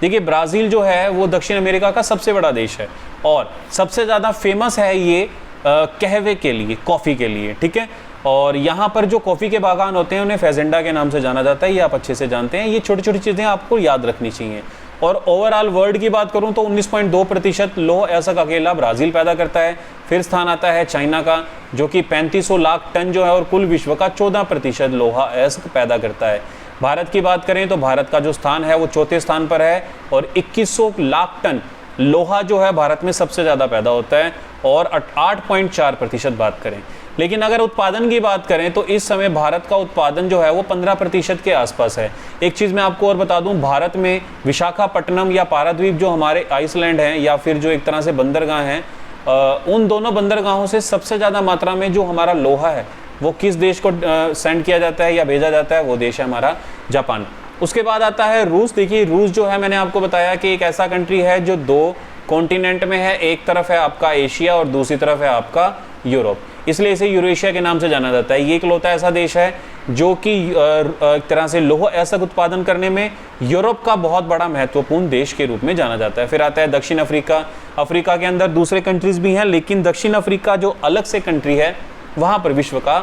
देखिए, ब्राज़ील जो है वो दक्षिण अमेरिका का सबसे बड़ा देश है, और सबसे ज़्यादा फेमस है ये कहवे के लिए, कॉफ़ी के लिए, ठीक है। और यहाँ पर जो कॉफ़ी के बागान होते हैं उन्हें फेजेंडा के नाम से जाना जाता है, ये आप अच्छे से जानते हैं। ये छोटी छोटी चीज़ें आपको याद रखनी चाहिए। और ओवरऑल वर्ल्ड की बात करूँ तो 19.2% लौह अयस्क अकेला ब्राज़ील पैदा करता है। फिर स्थान आता है चाइना का, जो कि 3500 लाख टन जो है और कुल विश्व का 14% लोहा अयस्क पैदा करता है। भारत की बात करें तो भारत का जो स्थान है वो चौथे स्थान पर है, और 2100 लाख टन लोहा जो है भारत में सबसे ज़्यादा पैदा होता है, और 8.4% बात करें। लेकिन अगर उत्पादन की बात करें तो इस समय भारत का उत्पादन जो है वो 15% के आसपास है। एक चीज़ मैं आपको और बता दूं, भारत में विशाखापट्टनम या पाराद्वीप जो हमारे आइसलैंड हैं, या फिर जो एक तरह से बंदरगाह हैं, उन दोनों बंदरगाहों से सबसे ज़्यादा मात्रा में जो हमारा लोहा है वो किस देश को सेंड किया जाता है या भेजा जाता है, वो देश है हमारा जापान। उसके बाद आता है रूस। देखिए रूस जो है, मैंने आपको बताया कि एक ऐसा कंट्री है जो दो कॉन्टिनेंट में है, एक तरफ है आपका एशिया और दूसरी तरफ है आपका यूरोप, इसलिए इसे यूरेशिया के नाम से जाना जाता है। ये इकलौता ऐसा देश है जो कि एक तरह से लौह अयस्क उत्पादन करने में यूरोप का बहुत बड़ा महत्वपूर्ण देश के रूप में जाना जाता है। फिर आता है दक्षिण अफ्रीका। अफ्रीका के अंदर दूसरे कंट्रीज भी हैं, लेकिन दक्षिण अफ्रीका जो अलग से कंट्री है, वहाँ पर विश्व का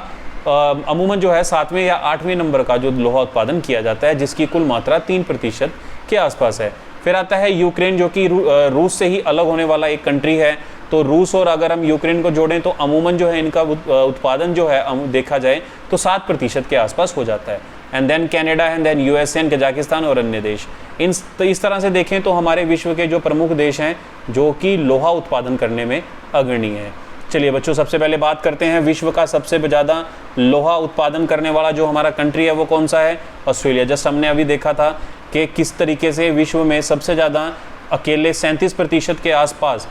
अमूमन जो है 7वें या 8वें नंबर का जो लोहा उत्पादन किया जाता है, जिसकी कुल मात्रा 3% के आसपास है। फिर आता है यूक्रेन, जो कि रूस से ही अलग होने वाला एक कंट्री है। तो रूस और अगर हम यूक्रेन को जोड़ें तो अमूमन जो है इनका उत्पादन जो है देखा जाए तो 7% के आसपास हो जाता है। And then Canada, and then USA, Kazakhstan और अन्य देश। इस तरह से देखें तो हमारे विश्व के जो प्रमुख देश हैं जो कि लोहा उत्पादन करने में अग्रणी हैं। चलिए बच्चों, सबसे पहले बात करते हैं विश्व का सबसे ज़्यादा लोहा उत्पादन करने वाला जो हमारा कंट्री है वो कौन सा है? ऑस्ट्रेलिया। जस्ट हमने अभी देखा था कि किस तरीके से विश्व में सबसे ज़्यादा अकेले 37% के आसपास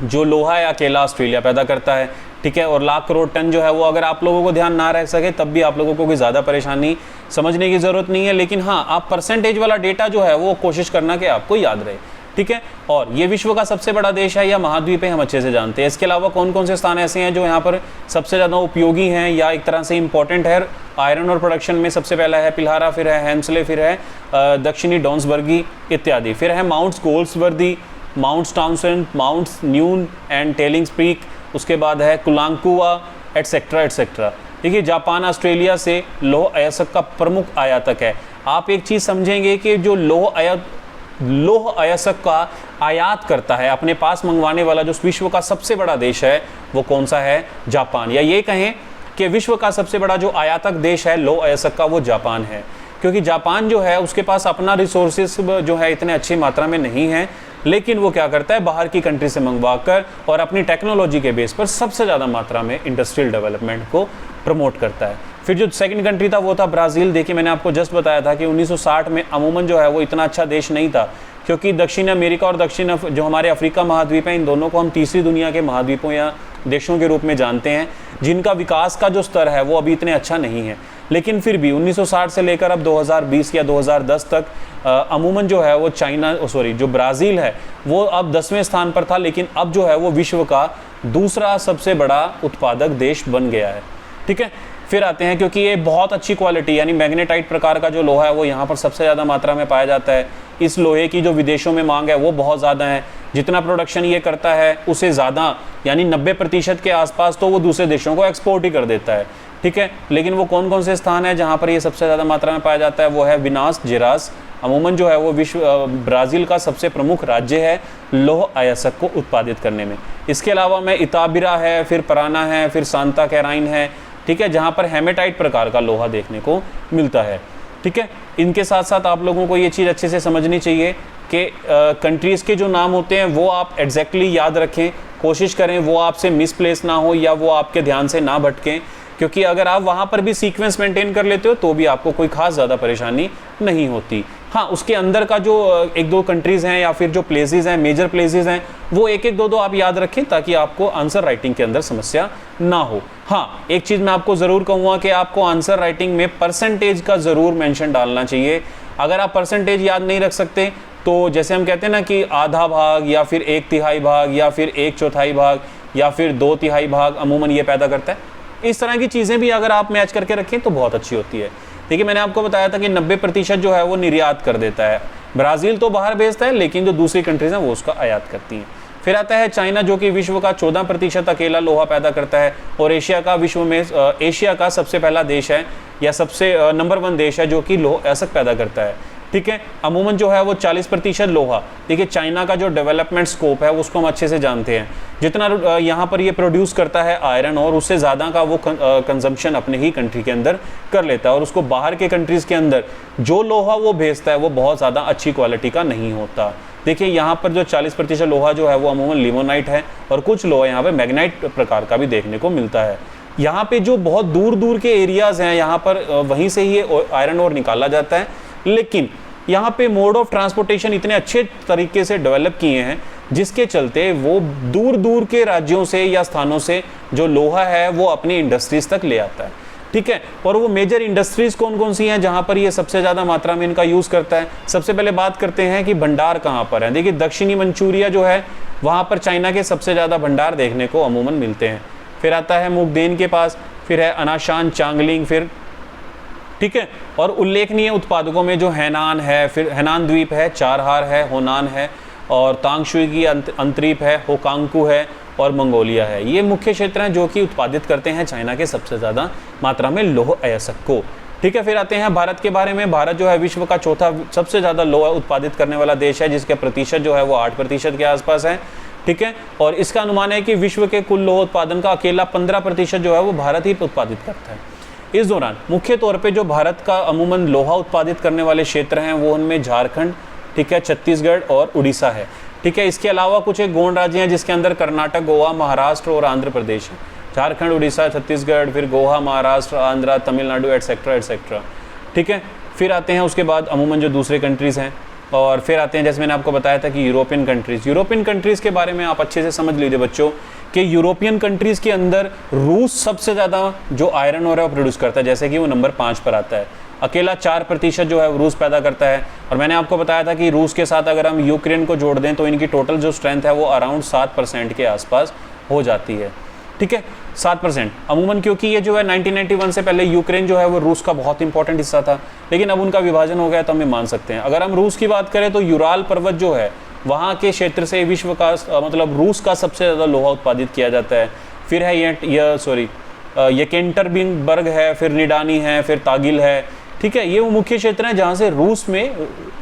जो लोहा है अकेला ऑस्ट्रेलिया पैदा करता है, ठीक है। और लाख करोड़ टन जो है वो, अगर आप लोगों को ध्यान ना रह सके तब भी आप लोगों को कोई ज़्यादा परेशानी समझने की ज़रूरत नहीं है, लेकिन हाँ, आप परसेंटेज वाला डेटा जो है वो कोशिश करना कि आपको याद रहे, ठीक है। और ये विश्व का सबसे बड़ा देश है या महाद्वीप है, हम अच्छे से जानते हैं। इसके अलावा कौन कौन से स्थान ऐसे हैं जो यहाँ पर सबसे ज़्यादा उपयोगी हैं या एक तरह से इंपॉर्टेंट है आयरन और प्रोडक्शन में? सबसे पहला है पिल्हारा, फिर है हेम्सले, फिर है दक्षिणी डॉन्सबर्गी इत्यादि, फिर है माउंट्स गोल्ड्सवर्दी, माउंट्स टाउनसेंड, माउंट्स न्यून एंड टेलिंग्स पीक, उसके बाद है कुलांकुआ एटसेट्रा एटसेट्रा। देखिए जापान ऑस्ट्रेलिया से लौह अयस्क का प्रमुख आयातक है। आप एक चीज़ समझेंगे कि जो लौह अयस्क का आयात करता है, अपने पास मंगवाने वाला जो विश्व का सबसे बड़ा देश है वो कौन सा है? जापान। या ये कहें कि विश्व का सबसे बड़ा जो आयातक देश है लौह अयस्क का वो जापान है, क्योंकि जापान जो है उसके पास अपना रिसोर्सेस जो है इतने अच्छी मात्रा में नहीं है, लेकिन वो क्या करता है, बाहर की कंट्री से मंगवा कर और अपनी टेक्नोलॉजी के बेस पर सबसे ज़्यादा मात्रा में इंडस्ट्रियल डेवलपमेंट को प्रमोट करता है। फिर जो सेकंड कंट्री था वो था ब्राज़ील। देखिए मैंने आपको जस्ट बताया था कि 1960 में अमूमन जो है वो इतना अच्छा देश नहीं था, क्योंकि दक्षिण अमेरिका और जो हमारे अफ्रीका महाद्वीप हैं, इन दोनों को हम तीसरी दुनिया के महाद्वीपों या देशों के रूप में जानते हैं, जिनका विकास का जो स्तर है वो अभी इतने अच्छा नहीं है। लेकिन फिर भी 1960 से लेकर अब 2020 या 2010 तक अमूमन जो है वो जो ब्राज़ील है वो अब 10वें स्थान पर था, लेकिन अब जो है वो विश्व का दूसरा सबसे बड़ा उत्पादक देश बन गया है, ठीक है। फिर आते हैं, क्योंकि ये बहुत अच्छी क्वालिटी यानी मैग्नेटाइट प्रकार का जो लोहा है वो यहाँ पर सबसे ज़्यादा मात्रा में पाया जाता है। इस लोहे की जो विदेशों में मांग है वो बहुत ज़्यादा है। जितना प्रोडक्शन ये करता है उससे ज़्यादा यानी 90% के आसपास तो वो दूसरे देशों को एक्सपोर्ट ही कर देता है, ठीक है। लेकिन वो कौन कौन से स्थान है जहाँ पर ये सबसे ज़्यादा मात्रा में पाया जाता है? वो है विनास जेरास। अमूमन जो है वो ब्राज़ील का सबसे प्रमुख राज्य है लौह अयस्क को उत्पादित करने में। इसके अलावा में इताबिरा है, फिर पराना है, फिर सांता कैराइन है, ठीक है, जहाँ पर हेमेटाइट प्रकार का लोहा देखने को मिलता है, ठीक है। इनके साथ साथ आप लोगों को ये चीज़ अच्छे से समझनी चाहिए कि कंट्रीज़ के जो नाम होते हैं वो आप एग्जैक्टली याद रखें, कोशिश करें वो आपसे मिसप्लेस ना हो या वो आपके ध्यान से ना भटकें, क्योंकि अगर आप वहाँ पर भी सीक्वेंस मेंटेन कर लेते हो तो भी आपको कोई खास ज़्यादा परेशानी नहीं होती। हाँ, उसके अंदर का जो एक दो कंट्रीज़ हैं या फिर जो प्लेसेस हैं, मेजर प्लेसेस हैं, वो एक एक दो आप याद रखें ताकि आपको आंसर राइटिंग के अंदर समस्या ना हो। हाँ, एक चीज़ मैं आपको ज़रूर कहूँगा कि आपको आंसर राइटिंग में परसेंटेज का ज़रूर मेंशन डालना चाहिए। अगर आप परसेंटेज याद नहीं रख सकते तो जैसे हम कहते हैं ना कि आधा भाग या फिर 1/3 भाग या फिर 1/4 भाग या फिर 2/3 भाग अमूमन ये पैदा करता है। इस तरह की चीज़ें भी अगर आप मैच करके रखें तो बहुत अच्छी होती है। देखिए मैंने आपको बताया था कि 90% जो है वो निर्यात कर देता है। ब्राज़ील तो बाहर भेजता है, लेकिन जो दूसरी कंट्रीज़ हैं वो उसका आयात करती हैं। फिर आता है चाइना, जो कि विश्व का 14% अकेला लोहा पैदा करता है और एशिया का सबसे पहला देश है या सबसे नंबर 1 देश है जो कि लोह अयस्क पैदा करता है, ठीक है। अमूमन जो है वो 40% लोहा। देखिए चाइना का जो डेवलपमेंट स्कोप है उसको हम अच्छे से जानते हैं। जितना यहाँ पर ये प्रोड्यूस करता है आयरन और उससे ज़्यादा का वो कंजम्पशन अपने ही कंट्री के अंदर कर लेता है, और उसको बाहर के कंट्रीज़ के अंदर जो लोहा वो भेजता है वो बहुत ज़्यादा अच्छी क्वालिटी का नहीं होता। देखिए यहाँ पर जो 40% लोहा जो है वो अमूमन लिमोनाइट है और कुछ लोहा यहाँ पर मैग्नाइट प्रकार का भी देखने को मिलता है। यहाँ पे जो बहुत दूर दूर के एरियाज़ हैं यहाँ पर वहीं से ही आयरन और निकाला जाता है, लेकिन यहाँ पे मोड ऑफ ट्रांसपोर्टेशन इतने अच्छे तरीके से डेवलप किए हैं जिसके चलते वो दूर दूर के राज्यों से या स्थानों से जो लोहा है वो अपनी इंडस्ट्रीज तक ले आता है, ठीक है। और वो मेजर इंडस्ट्रीज कौन कौन सी हैं जहाँ पर ये सबसे ज़्यादा मात्रा में इनका यूज़ करता है? सबसे पहले बात करते हैं कि भंडार कहाँ पर है। देखिए दक्षिणी मंचूरिया जो है वहाँ पर चाइना के सबसे ज़्यादा भंडार देखने को अमूमन मिलते हैं। फिर आता है मुगदेन के पास, फिर है अनाशान चांगलिंग, फिर ठीक है। और उल्लेखनीय उत्पादकों में जो हैनान है, फिर हैनान द्वीप है, चारहार है, होनान है, और तांगशुई की अंतरीप है, होकांगकू है और मंगोलिया है। ये मुख्य क्षेत्र हैं जो कि उत्पादित करते हैं चाइना के सबसे ज़्यादा मात्रा में लौह अयस्क को, ठीक है। फिर आते हैं भारत के बारे में। भारत जो है विश्व का चौथा सबसे ज़्यादा लौह उत्पादित करने वाला देश है, जिसके प्रतिशत जो है वो 8% के आसपास है, ठीक है। और इसका अनुमान है कि विश्व के कुल लौह उत्पादन का अकेला 15% जो है वो भारत ही उत्पादित करता है। इस दौरान मुख्य तौर पे जो भारत का अमूमन लोहा उत्पादित करने वाले क्षेत्र हैं वो उनमें झारखंड, ठीक है, छत्तीसगढ़ और उड़ीसा है, ठीक है। इसके अलावा कुछ एक गौण राज्य हैं जिसके अंदर कर्नाटक, गोवा, महाराष्ट्र और आंध्र प्रदेश है। झारखंड, उड़ीसा, छत्तीसगढ़, फिर गोवा, महाराष्ट्र, आंध्रा, तमिलनाडु एटसेट्रा एटसेट्रा, ठीक है। फिर आते हैं उसके बाद अमूमन जो दूसरे कंट्रीज़ हैं, और फिर आते हैं जैसे मैंने आपको बताया था कि यूरोपियन कंट्रीज़ के बारे में आप अच्छे से समझ लीजिए बच्चों कि यूरोपियन कंट्रीज़ के अंदर रूस सबसे ज़्यादा जो आयरन ओर है वो प्रोड्यूस करता है, जैसे कि वो नंबर 5 पर आता है। अकेला 4% जो है रूस पैदा करता है। और मैंने आपको बताया था कि रूस के साथ अगर हम यूक्रेन को जोड़ दें तो इनकी टोटल जो स्ट्रेंथ है वो अराउंड 7% के आसपास हो जाती है, ठीक है, 7% अमूमन। क्योंकि ये जो है 1991 से पहले यूक्रेन जो है वो रूस का बहुत इंपॉर्टेंट हिस्सा था, लेकिन अब उनका विभाजन हो गया तो हम मान सकते हैं। अगर हम रूस की बात करें तो यूराल पर्वत जो है वहाँ के क्षेत्र से विश्व का मतलब रूस का सबसे ज़्यादा लोहा उत्पादित किया जाता है। फिर है ये केंटरबर्ग है, फिर निडानी है, फिर तागिल है, ठीक है। ये वो मुख्य क्षेत्र हैं जहाँ से रूस में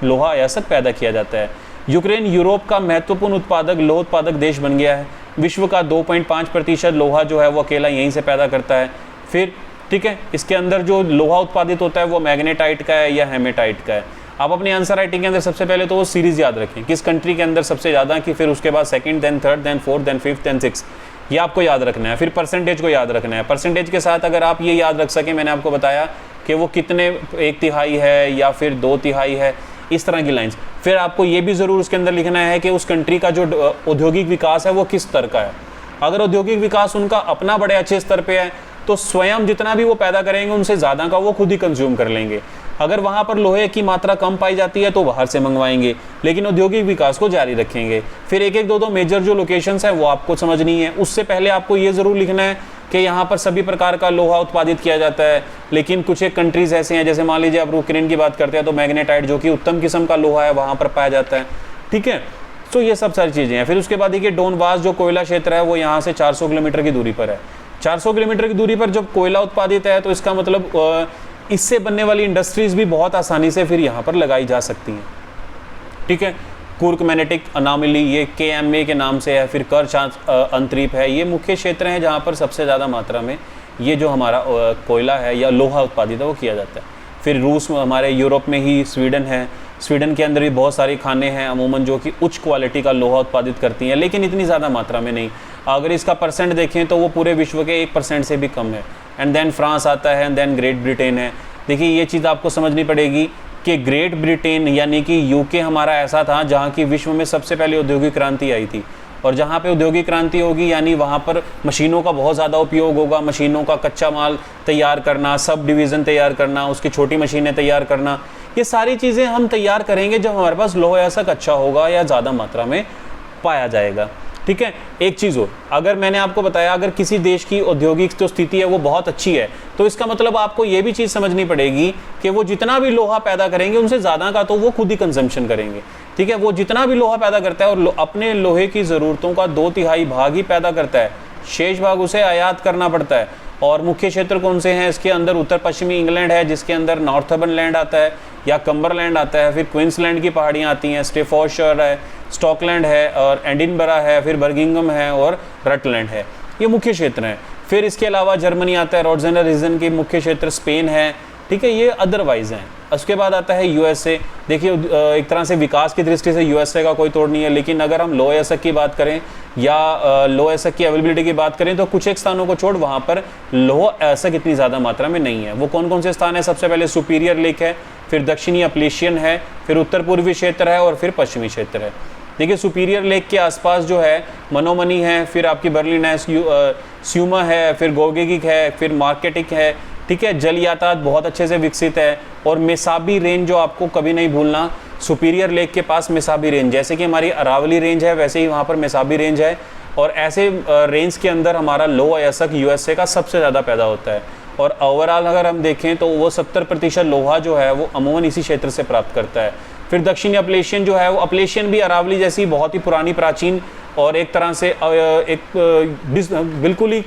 लोहा अयस्क पैदा किया जाता है। यूक्रेन यूरोप का महत्वपूर्ण लोह उत्पादक देश बन गया है। विश्व का 2.5% लोहा जो है वो अकेला यहीं से पैदा करता है। फिर ठीक है, इसके अंदर जो लोहा उत्पादित होता है वो मैग्नेटाइट का है या हेमेटाइट का है। आप अपनी आंसर राइटिंग के अंदर सबसे पहले तो वो सीरीज याद रखें, किस कंट्री के अंदर सबसे ज़्यादा की, फिर उसके बाद second, then third, then fourth, then fifth, then six, ये आपको याद रखना है। फिर परसेंटेज को याद रखना है। परसेंटेज के साथ अगर आप ये याद रख सकें, मैंने आपको बताया कि वो कितने 1/3 है या फिर 2/3 है, इस तरह की लाइंस। फिर आपको ये भी ज़रूर उसके अंदर लिखना है कि उस कंट्री का जो औद्योगिक विकास है वो किस स्तर का है। अगर औद्योगिक विकास उनका अपना बड़े अच्छे स्तर पे है तो स्वयं जितना भी वो पैदा करेंगे उनसे ज़्यादा का वो खुद ही कंज्यूम कर लेंगे। अगर वहाँ पर लोहे की मात्रा कम पाई जाती है तो बाहर से मंगवाएंगे, लेकिन औद्योगिक विकास को जारी रखेंगे। फिर एक एक दो मेजर जो लोकेशंस है वो आपको समझनी है। उससे पहले आपको ये ज़रूर लिखना है कि यहाँ पर सभी प्रकार का लोहा उत्पादित किया जाता है, लेकिन कुछ एक कंट्रीज़ ऐसे हैं, जैसे मान लीजिए आप यूक्रेन की बात करते हैं तो मैग्नेटाइट जो कि उत्तम किस्म का लोहा है वहाँ पर पाया जाता है, ठीक है। तो ये सब सारी चीज़ें हैं। फिर उसके बाद देखिए डोनबास जो कोयला क्षेत्र है वो यहाँ से 400 किलोमीटर की दूरी पर है। 400 किलोमीटर की दूरी पर जब कोयला उत्पादित है तो इसका मतलब इससे बनने वाली इंडस्ट्रीज़ भी बहुत आसानी से फिर यहाँ पर लगाई जा सकती हैं, ठीक है। कुर्क मैग्नेटिक अनामली ये KMA के नाम से है। फिर कर्च अंतरीप है। ये मुख्य क्षेत्र हैं जहाँ पर सबसे ज़्यादा मात्रा में ये जो हमारा कोयला है या लोहा उत्पादित है वो किया जाता है। फिर रूस में, हमारे यूरोप में ही स्वीडन है। स्वीडन के अंदर भी बहुत सारी खाने हैं अमूमन जो कि उच्च क्वालिटी का लोहा उत्पादित करती हैं, लेकिन इतनी ज़्यादा मात्रा में नहीं। अगर इसका परसेंट देखें तो वो पूरे विश्व के 1% से भी कम है। एंड देन फ्रांस आता है, एंड देन ग्रेट ब्रिटेन है। देखिए ये चीज़ आपको समझनी पड़ेगी कि ग्रेट ब्रिटेन यानी कि UK हमारा ऐसा था जहाँ की विश्व में सबसे पहले औद्योगिक क्रांति आई थी। और जहाँ पे औद्योगिक क्रांति होगी यानी वहाँ पर मशीनों का बहुत ज़्यादा उपयोग होगा। मशीनों का कच्चा माल तैयार करना, सब डिवीज़न तैयार करना, उसकी छोटी मशीनें तैयार करना, ये सारी चीज़ें हम तैयार करेंगे जब हमारे पास लोहा अयस्क अच्छा होगा या ज़्यादा मात्रा में पाया जाएगा, ठीक है। एक चीज़ और, अगर मैंने आपको बताया अगर किसी देश की औद्योगिक जो स्थिति है वो बहुत अच्छी है तो इसका मतलब आपको ये भी चीज़ समझनी पड़ेगी कि वो जितना भी लोहा पैदा करेंगे उनसे ज़्यादा का तो वो खुद ही कंजम्पशन करेंगे, ठीक है। वो जितना भी लोहा पैदा करता है और अपने लोहे की ज़रूरतों का 2/3 भाग ही पैदा करता है, शेष भाग उसे आयात करना पड़ता है। और मुख्य क्षेत्र कौन से हैं इसके अंदर? उत्तर पश्चिमी इंग्लैंड है जिसके अंदर नॉर्थर्बर्नलैंड आता है या कम्बरलैंड आता है। फिर क्वींसलैंड की पहाड़ियाँ आती हैं, स्टेफोर्डशायर है, स्टॉकलैंड है और एडिनबरा है, फिर बर्गिंगम है और रटलैंड है। ये मुख्य क्षेत्र हैं। फिर इसके अलावा जर्मनी आता है, रोडजेनर रीजन के मुख्य क्षेत्र स्पेन है, ठीक है, ये अदरवाइज हैं। उसके बाद आता है यूएसए। देखिए एक तरह से विकास की दृष्टि से यूएसए का कोई तोड़ नहीं है, लेकिन अगर हम लौह अयस्क की बात करें या लौह अयस्क की अवेलेबिलिटी की बात करें तो कुछ एक स्थानों को छोड़ वहाँ पर लौह अयस्क इतनी ज़्यादा मात्रा में नहीं है। वो कौन कौन से स्थान है? सबसे पहले सुपीरियर लेक है, फिर दक्षिणी अपलेशियन है, फिर उत्तर पूर्वी क्षेत्र है और फिर पश्चिमी क्षेत्र है। देखिए सुपीरियर लेक के आसपास जो है मनोमनी है, फिर आपकी बर्लिन है, स्यूमा है, फिर गोगेगिक है, फिर मार्केटिक है, ठीक है। जल यातायात बहुत अच्छे से विकसित है। और मेसाबी रेंज जो आपको कभी नहीं भूलना, सुपीरियर लेक के पास मेसाबी रेंज, जैसे कि हमारी अरावली रेंज है वैसे ही वहाँ पर मेसाबी रेंज है। और ऐसे रेंज के अंदर हमारा लौह अयस्क यूएसए का सबसे ज़्यादा पैदा होता है। और ओवरऑल अगर हम देखें तो वो 70% लोहा जो है वो अमूमन इसी क्षेत्र से प्राप्त करता है। फिर दक्षिणी अपलेशियन जो है वो अपलेशियन भी अरावली जैसी बहुत ही पुरानी प्राचीन और एक तरह से बिल्कुल ही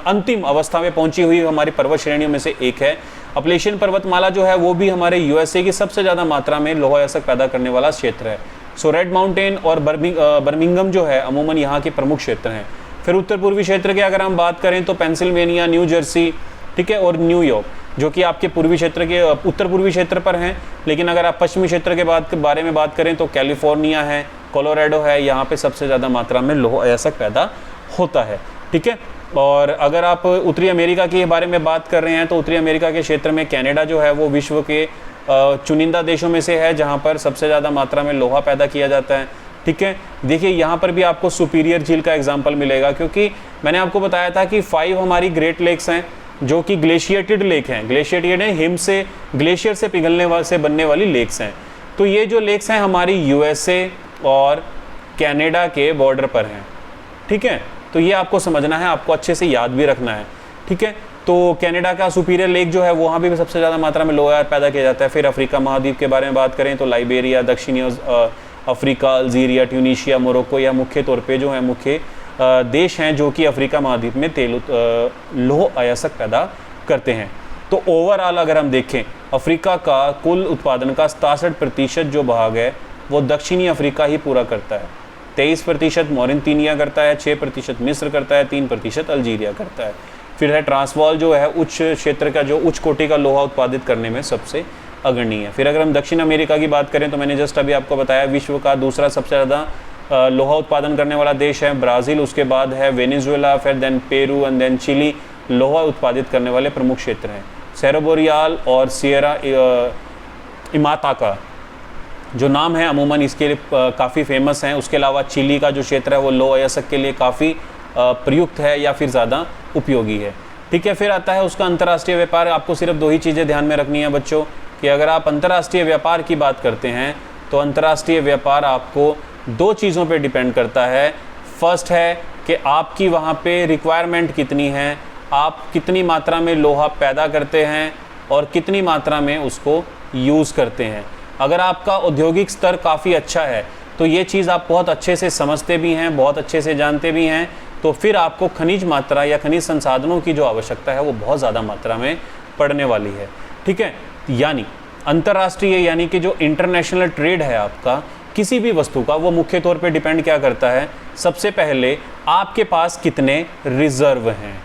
अंतिम अवस्था में पहुंची हुई हमारी पर्वत श्रेणियों में से एक है। अपलेशियन पर्वतमाला जो है वो भी हमारे यूएसए की सबसे ज़्यादा मात्रा में लौह अयस्क पैदा करने वाला क्षेत्र है। सो रेड माउंटेन और बर्मिंघम जो है अमूमन यहाँ के प्रमुख क्षेत्र हैं। फिर उत्तर पूर्वी क्षेत्र की अगर हम बात करें तो पेंसिल्वेनिया, न्यू जर्सी, ठीक है, और न्यूयॉर्क जो कि आपके पूर्वी क्षेत्र के उत्तर पूर्वी क्षेत्र पर हैं। लेकिन अगर आप पश्चिमी क्षेत्र के बारे में बात करें तो कैलिफोर्निया है, कोलोराडो है, यहाँ पे सबसे ज़्यादा मात्रा में लौह अयस्क पैदा होता है, ठीक है। और अगर आप उत्तरी अमेरिका के बारे में बात कर रहे हैं तो उत्तरी अमेरिका के क्षेत्र में कनाडा जो है वो विश्व के चुनिंदा देशों में से है जहाँ पर सबसे ज़्यादा मात्रा में लोहा पैदा किया जाता है, ठीक है। देखिए यहाँ पर भी आपको सुपीरियर झील का एग्जाम्पल मिलेगा, क्योंकि मैंने आपको बताया था कि 5 हमारी ग्रेट लेक्स हैं जो कि ग्लेशिएटेड लेक हैं। ग्लेशिएटेड है, हिम से ग्लेशियर से पिघलने से बनने वाली लेक्स हैं। तो ये जो लेक्स हैं हमारी यूएसए और कनाडा के बॉर्डर पर हैं, ठीक है। तो ये आपको समझना है, आपको अच्छे से याद भी रखना है, ठीक है। तो कनाडा का सुपीरियर लेक जो है वहाँ भी सबसे ज़्यादा मात्रा में लोहा पैदा किया जाता है। फिर अफ्रीका महाद्वीप के बारे में बात करें तो लाइबेरिया, दक्षिणी अफ्रीका, अल्जीरिया, ट्यूनीशिया, मोरक्को या मुख्य तौर पे जो है मुख्य देश हैं जो कि अफ्रीका महाद्वीप में लौह अयस्क पैदा करते हैं। तो ओवरऑल अगर हम देखें अफ्रीका का कुल उत्पादन का 67% जो भाग है वो दक्षिणी अफ्रीका ही पूरा करता है। 23% मॉरिटानिया करता है, 6% मिस्र करता है, 3% अल्जीरिया करता है। फिर है ट्रांसवाल जो है उच्च क्षेत्र का जो उच्च कोटि का लोहा उत्पादित करने में सबसे अग्रणी है। फिर अगर हम दक्षिण अमेरिका की बात करें तो मैंने जस्ट अभी आपको बताया विश्व का दूसरा सबसे ज़्यादा लोहा उत्पादन करने वाला देश है ब्राज़ील, उसके बाद है वेनेजुएला, फिर then Peru and then Chile लोहा उत्पादित करने वाले प्रमुख क्षेत्र हैं। सेरा बोरियाल और सियरा इमाता का जो नाम है अमूमन इसके लिए काफ़ी फेमस हैं। उसके अलावा चिली का जो क्षेत्र है वो लौह अयस्क के लिए काफ़ी प्रयुक्त है या फिर ज़्यादा उपयोगी है, ठीक है। फिर आता है उसका अंतर्राष्ट्रीय व्यापार। आपको सिर्फ 2 ही चीज़ें ध्यान में रखनी है बच्चों कि अगर आप अंतर्राष्ट्रीय व्यापार की बात करते हैं तो अंतर्राष्ट्रीय व्यापार आपको 2 चीज़ों पे डिपेंड करता है। फर्स्ट है कि आपकी वहाँ पे रिक्वायरमेंट कितनी है, आप कितनी मात्रा में लोहा पैदा करते हैं और कितनी मात्रा में उसको यूज़ करते हैं। अगर आपका औद्योगिक स्तर काफ़ी अच्छा है तो ये चीज़ आप बहुत अच्छे से समझते भी हैं, बहुत अच्छे से जानते भी हैं, तो फिर आपको खनिज मात्रा या खनिज संसाधनों की जो आवश्यकता है वो बहुत ज़्यादा मात्रा में पड़ने वाली है, ठीक है। यानी अंतर्राष्ट्रीय यानी कि जो इंटरनेशनल ट्रेड है आपका किसी भी वस्तु का, वो मुख्य तौर पे डिपेंड क्या करता है, सबसे पहले आपके पास कितने रिजर्व हैं,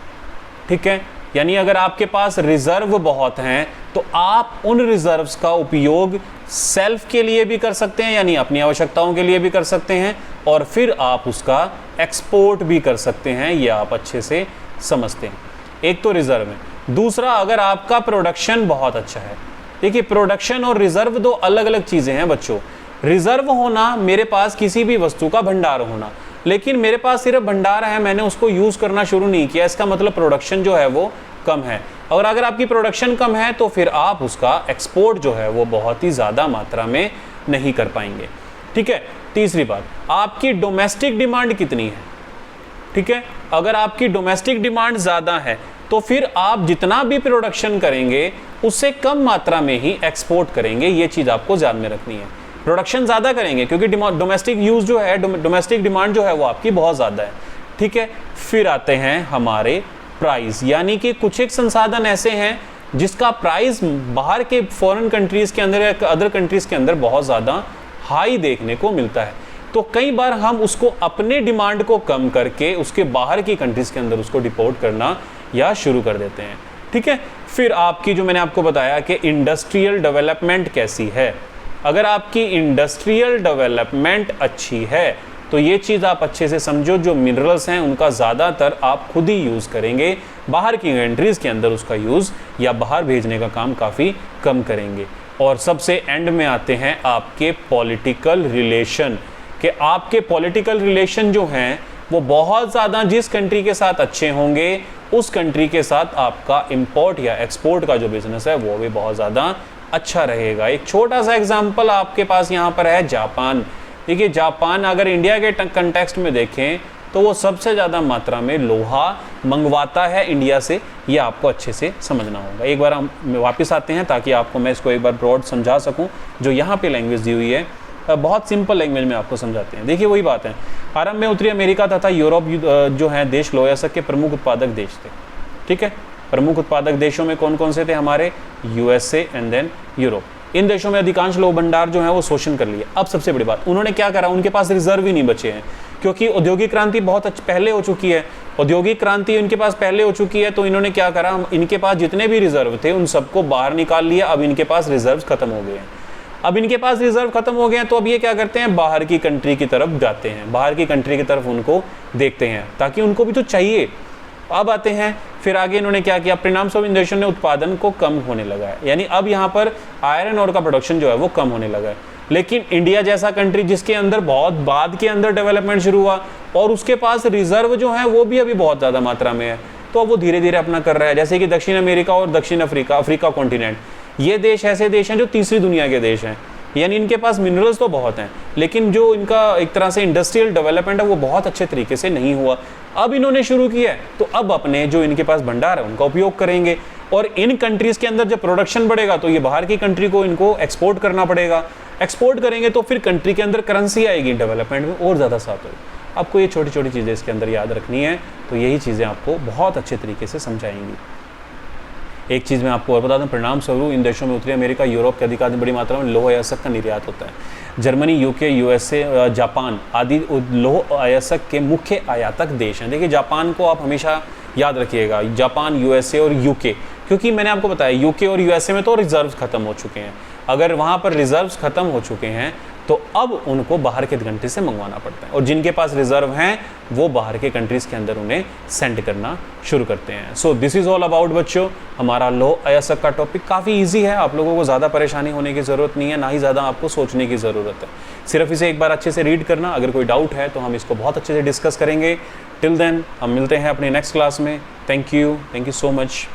ठीक है। यानी अगर आपके पास रिजर्व बहुत हैं तो आप उन रिजर्व्स का उपयोग सेल्फ के लिए भी कर सकते हैं, यानी अपनी आवश्यकताओं के लिए भी कर सकते हैं, और फिर आप उसका एक्सपोर्ट भी कर सकते हैं। ये आप अच्छे से समझते हैं। एक तो रिजर्व है। दूसरा, अगर आपका प्रोडक्शन बहुत अच्छा है। देखिए प्रोडक्शन और रिजर्व 2 अलग अलग चीज़ें हैं बच्चों। रिजर्व होना मेरे पास किसी भी वस्तु का भंडार होना, लेकिन मेरे पास सिर्फ भंडार है, मैंने उसको यूज़ करना शुरू नहीं किया, इसका मतलब प्रोडक्शन जो है वो कम है। और अगर आपकी प्रोडक्शन कम है तो फिर आप उसका एक्सपोर्ट जो है वो बहुत ही ज़्यादा मात्रा में नहीं कर पाएंगे, ठीक है। तीसरी बात, आपकी डोमेस्टिक डिमांड कितनी है, ठीक है। अगर आपकी डोमेस्टिक डिमांड ज़्यादा है तो फिर आप जितना भी प्रोडक्शन करेंगे उससे कम मात्रा में ही एक्सपोर्ट करेंगे। ये चीज़ आपको ध्यान में रखनी है। प्रोडक्शन ज़्यादा करेंगे क्योंकि डोमेस्टिक यूज़ जो है, डोमेस्टिक डिमांड जो है वो आपकी बहुत ज़्यादा है, ठीक है। फिर आते हैं हमारे प्राइस, यानी कि कुछ एक संसाधन ऐसे हैं जिसका प्राइस बाहर के फॉरेन कंट्रीज़ के अंदर या अदर कंट्रीज़ के अंदर बहुत ज़्यादा हाई देखने को मिलता है। तो कई बार हम उसको अपने डिमांड को कम करके उसके बाहर की कंट्रीज़ के अंदर उसको डिपोर्ट करना या शुरू कर देते हैं। ठीक है। फिर आपकी जो मैंने आपको बताया कि इंडस्ट्रियल डेवलपमेंट कैसी है, अगर आपकी इंडस्ट्रियल डेवलपमेंट अच्छी है तो ये चीज़ आप अच्छे से समझो, जो मिनरल्स हैं उनका ज़्यादातर आप खुद ही यूज़ करेंगे, बाहर की कंट्रीज़ के अंदर उसका यूज़ या बाहर भेजने का काम काफ़ी कम करेंगे। और सबसे एंड में आते हैं आपके पॉलिटिकल रिलेशन, कि आपके पॉलिटिकल रिलेशन जो हैं वो बहुत ज़्यादा जिस कंट्री के साथ अच्छे होंगे उस कंट्री के साथ आपका इंपोर्ट या एक्सपोर्ट का जो बिज़नेस है वो भी बहुत ज़्यादा अच्छा रहेगा। एक छोटा सा एग्जांपल आपके पास यहाँ पर है जापान। देखिए जापान अगर इंडिया के कंटेक्स्ट में देखें तो वो सबसे ज़्यादा मात्रा में लोहा मंगवाता है इंडिया से, ये आपको अच्छे से समझना होगा। एक बार हम वापस आते हैं ताकि आपको मैं इसको एक बार ब्रॉड समझा सकूं। जो यहाँ पे लैंग्वेज दी हुई है बहुत सिंपल लैंग्वेज में आपको समझाते हैं। देखिए वही बात है, आरंभ में उत्तरी अमेरिका तथा यूरोप जो है देश लोहा के प्रमुख उत्पादक देश थे। ठीक है, प्रमुख उत्पादक देशों में कौन कौन से थे हमारे? USA and then Europe. इन देशों में अधिकांश लोह भंडार जो है वो शोषण कर लिए। अब सबसे बड़ी बात, उन्होंने क्या करा, उनके पास रिजर्व ही नहीं बचे हैं, क्योंकि औद्योगिक क्रांति बहुत पहले हो चुकी है। औद्योगिक क्रांति इनके पास पहले हो चुकी है, तो इन्होंने क्या करा, इनके पास जितने भी रिजर्व थे उन सबको बाहर निकाल लिया। अब इनके पास रिजर्व खत्म हो गए हैं। अब इनके पास रिजर्व खत्म हो गए हैं तो अब ये क्या करते हैं, बाहर की कंट्री की तरफ जाते हैं, बाहर की कंट्री की तरफ उनको देखते हैं, ताकि उनको भी तो चाहिए। अब आते हैं फिर आगे इन्होंने क्या किया, परिणाम स्वरूप इन देशों ने उत्पादन को कम होने लगा है, यानी अब यहाँ पर आयरन ओर का प्रोडक्शन जो है वो कम होने लगा है। लेकिन इंडिया जैसा कंट्री जिसके अंदर बहुत बाद के अंदर डेवलपमेंट शुरू हुआ और उसके पास रिजर्व जो है वो भी अभी बहुत ज़्यादा मात्रा में है, तो अब वो धीरे धीरे अपना कर रहा है। जैसे कि दक्षिण अमेरिका और दक्षिण अफ्रीका कॉन्टिनेंट, ये देश ऐसे देश हैं जो तीसरी दुनिया के देश हैं, यानी इनके पास मिनरल्स तो बहुत हैं, लेकिन जो इनका एक तरह से इंडस्ट्रियल डेवलपमेंट है वो बहुत अच्छे तरीके से नहीं हुआ। अब इन्होंने शुरू किया है तो अब अपने जो इनके पास भंडार है उनका उपयोग करेंगे, और इन कंट्रीज़ के अंदर जब प्रोडक्शन बढ़ेगा तो ये बाहर की कंट्री को इनको एक्सपोर्ट करना पड़ेगा। एक्सपोर्ट करेंगे तो फिर कंट्री के अंदर करेंसी आएगी, डेवलपमेंट में और ज़्यादा साथ होगी। आपको ये छोटी छोटी चीज़ें इसके अंदर याद रखनी है, तो यही चीज़ें आपको बहुत अच्छे तरीके से समझाएंगी। एक चीज़ मैं आपको और बता दूं, परिणाम स्वरूप इन देशों में उत्तरी अमेरिका, यूरोप के अधिकांश बड़ी मात्रा में लौह अयस्क का निर्यात होता है। जर्मनी, यूके, यूएसए, जापान आदि लौह अयस्क के मुख्य आयातक देश हैं। देखिए जापान को आप हमेशा याद रखिएगा, जापान, यूएसए और यूके, क्योंकि मैंने आपको बताया यूके और यूएसए में तो रिजर्व्स खत्म हो चुके हैं। अगर वहाँ पर रिजर्व्स खत्म हो चुके हैं तो अब उनको बाहर के कंट्री से मंगवाना पड़ता है, और जिनके पास रिजर्व हैं वो बाहर के कंट्रीज़ के अंदर उन्हें सेंड करना शुरू करते हैं। So this is all about बच्चों, हमारा लौह अयस्क का टॉपिक काफ़ी इजी है, आप लोगों को ज़्यादा परेशानी होने की ज़रूरत नहीं है, ना ही ज़्यादा आपको सोचने की ज़रूरत है। सिर्फ इसे एक बार अच्छे से रीड करना, अगर कोई डाउट है तो हम इसको बहुत अच्छे से डिस्कस करेंगे। टिल देन हम मिलते हैं अपने नेक्स्ट क्लास में। Thank you so much.